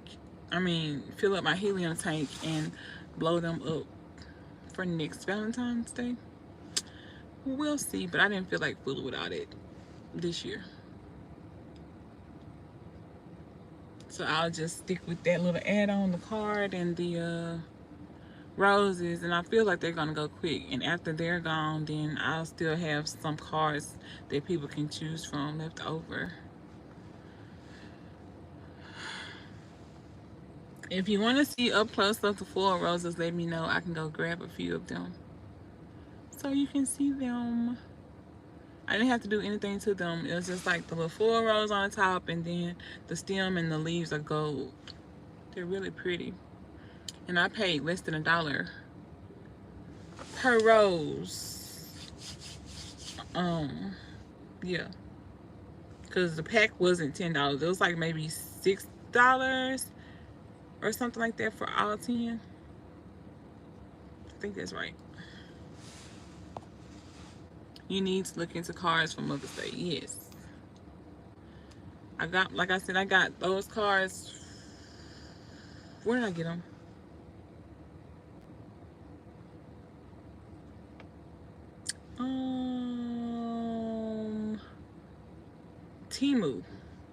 Fill up my helium tank and blow them up for next Valentine's Day. We'll see, but I didn't feel like fooling without it this year. So I'll just stick with that little add-on, the card and the roses, and I feel like they're gonna go quick. And after they're gone, then I'll still have some cards that people can choose from left over. If you want to see up close of the floral roses, let me know. I can go grab a few of them so you can see them. I didn't have to do anything to them. It was just like the little floral rose on the top, and then the stem and the leaves are gold. They're really pretty. And I paid less than $1 per rose. Yeah. Because the pack wasn't $10. It was like maybe $6 or something like that for all 10. I think that's right. You need to look into cards for Mother's Day. Yes. Like I said, I got those cards. Where did I get them? Temu.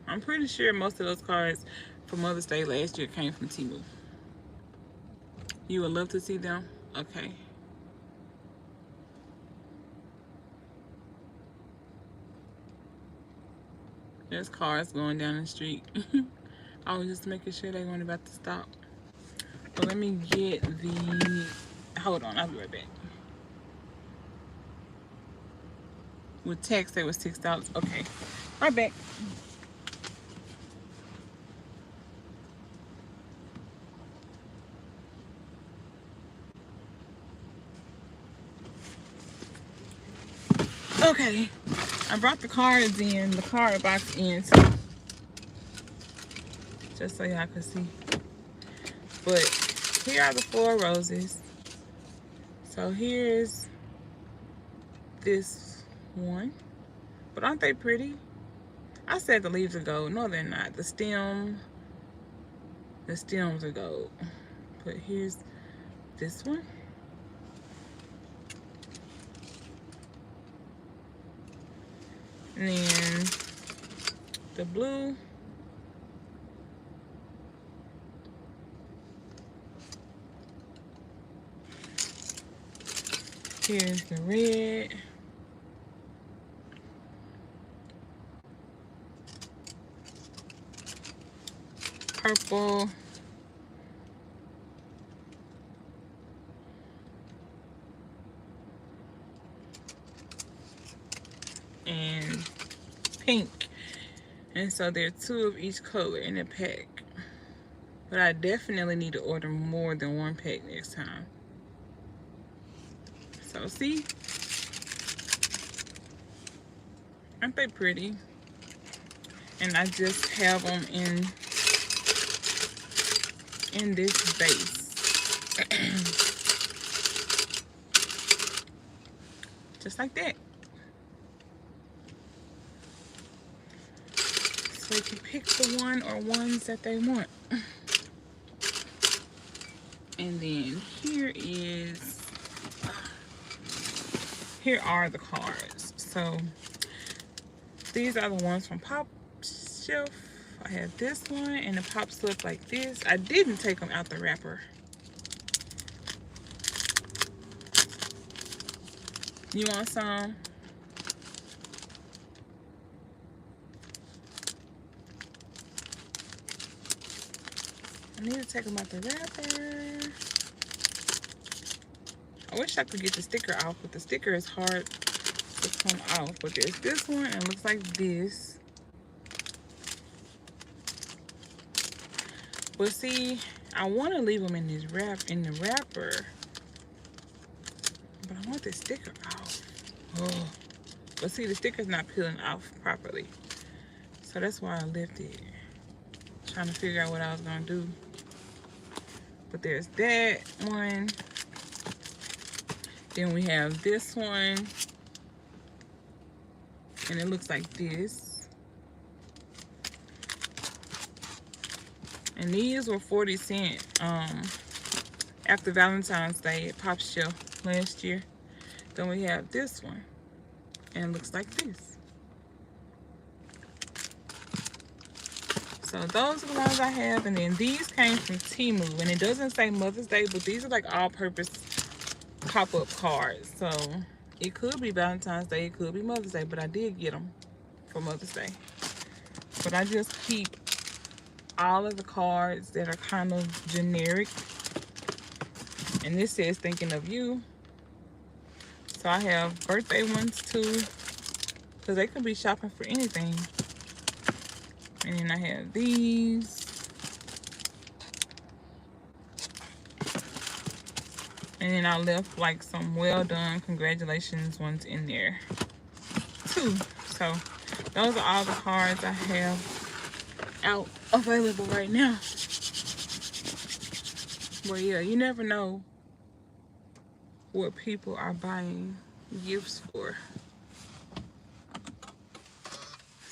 I'm pretty sure most of those cards for Mother's Day last year came from Temu. You would love to see them? Okay. There's cars going down the street. I was just making sure they weren't about to stop. But let me get the... Hold on, I'll be right back. With tax, they was $6. Okay, right back. Okay, I brought the cards in, the card box in, too, just so y'all can see. But here are the 4 roses. So here's this one. But aren't they pretty? I said the leaves are gold. No, they're not. The stems are gold. But here's this one. And then the blue. Here's the red. Purple. And pink. And so there are 2 of each color in a pack. But I definitely need to order more than 1 pack next time. So see? Aren't they pretty? And I just have them in this vase. Just like that. So they can pick the one or ones that they want. And then here are the cards. So these are the ones from Pop Shelf. I have this one, and it pops up like this. I didn't take them out the wrapper. You want some? I need to take them out the wrapper. I wish I could get the sticker off, but the sticker is hard to come off. But there's this one, and it looks like this. But see, I want to leave them in this the wrapper. But I want the sticker off. Oh. But see, the sticker's not peeling off properly. So that's why I left it. Trying to figure out what I was gonna do. But there's that one. Then we have this one. And it looks like this. And these were 40 cents after Valentine's Day at Pop Shelf last year. Then we have this one. And it looks like this. So those are the ones I have. And then these came from Temu. And it doesn't say Mother's Day, but these are like all-purpose pop-up cards. So it could be Valentine's Day, it could be Mother's Day, but I did get them for Mother's Day. But I just keep all of the cards that are kind of generic. And this says thinking of you. So I have birthday ones too, because they could be shopping for anything. And then I have these. And then I left like some well done congratulations ones in there too. So those are all the cards I have out available right now. But yeah, you never know what people are buying gifts for.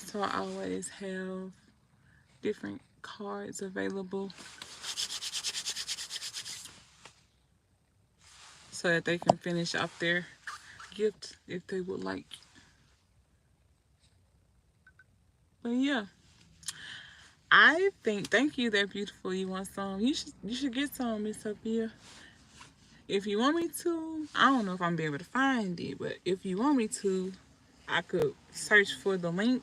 So I always have different cards available so that they can finish off their gift if they would like. But yeah, I think, thank you, they're beautiful. You want some? You should get some, Miss Sophia. If you want me to, I don't know if I'm gonna be able to find it, but if you want me to, I could search for the link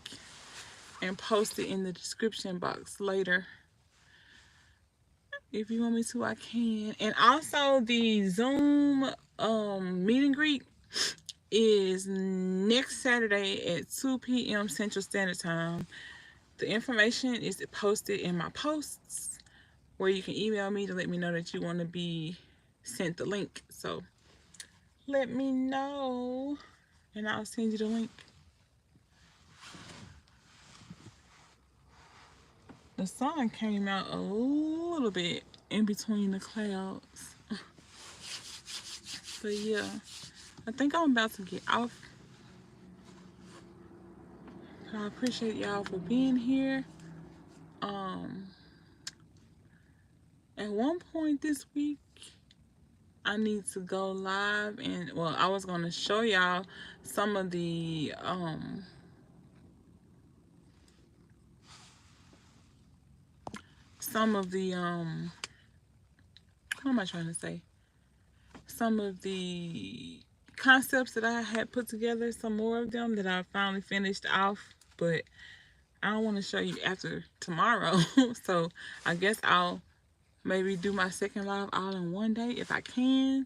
and post it in the description box later. If you want me to, I can. And also the Zoom meet and greet is next Saturday at 2 p.m. Central Standard Time. The information is posted in my posts where you can email me to let me know that you want to be sent the link. So let me know and I'll send you the link. The sun came out a little bit in between the clouds. But yeah, I think I'm about to get off. I appreciate y'all for being here. At one point this week, I need to go live and, well, I was going to show y'all some of the, what am I trying to say? Some of the concepts that I had put together, some more of them that I finally finished off, but I don't want to show you after tomorrow. So I guess I'll maybe do my second live all in one day. If I can,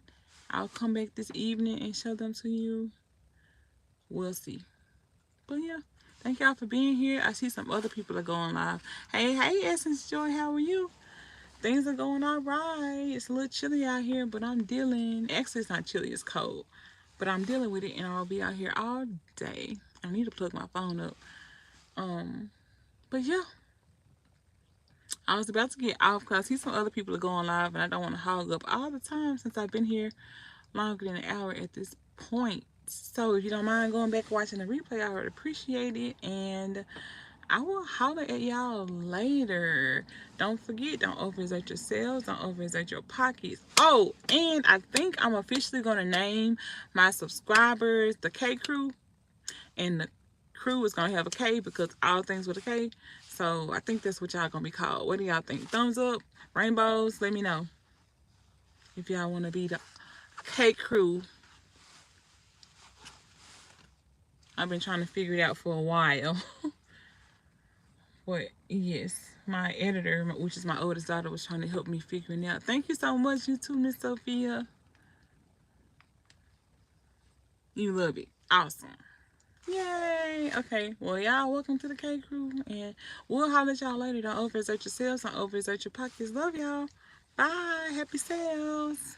I'll come back this evening and show them to you. We'll see. But yeah, thank y'all for being here. I see some other people are going live. Hey, Essence Joy, how are you? Things are going all right. It's a little chilly out here, but I'm dealing. Actually, it's not chilly, it's cold. But I'm dealing with it, and I'll be out here all day. I need to plug my phone up. But yeah, I was about to get off because I see some other people are going live, and I don't want to hog up all the time since I've been here longer than an hour at this point. So if you don't mind going back watching the replay, I would appreciate it. And I will holler at y'all later. Don't forget, don't overexert yourselves, don't overexert your pockets. Oh, and I think I'm officially going to name my subscribers the K Crew and the crew is gonna have a K because all things with a K. So I think that's what y'all gonna be called. What do y'all think? Thumbs up, rainbows. Let me know if y'all want to be the K crew. I've been trying to figure it out for a while. But yes, my editor, which is my oldest daughter, was trying to help me figuring it out. Thank you so much, you too, Miss Sophia. You love it. Awesome. Yay. Okay. Well, y'all, welcome to the K Crew. And we'll holler at y'all later. Don't overexert yourselves. Don't overexert your pockets. Love y'all. Bye. Happy sales.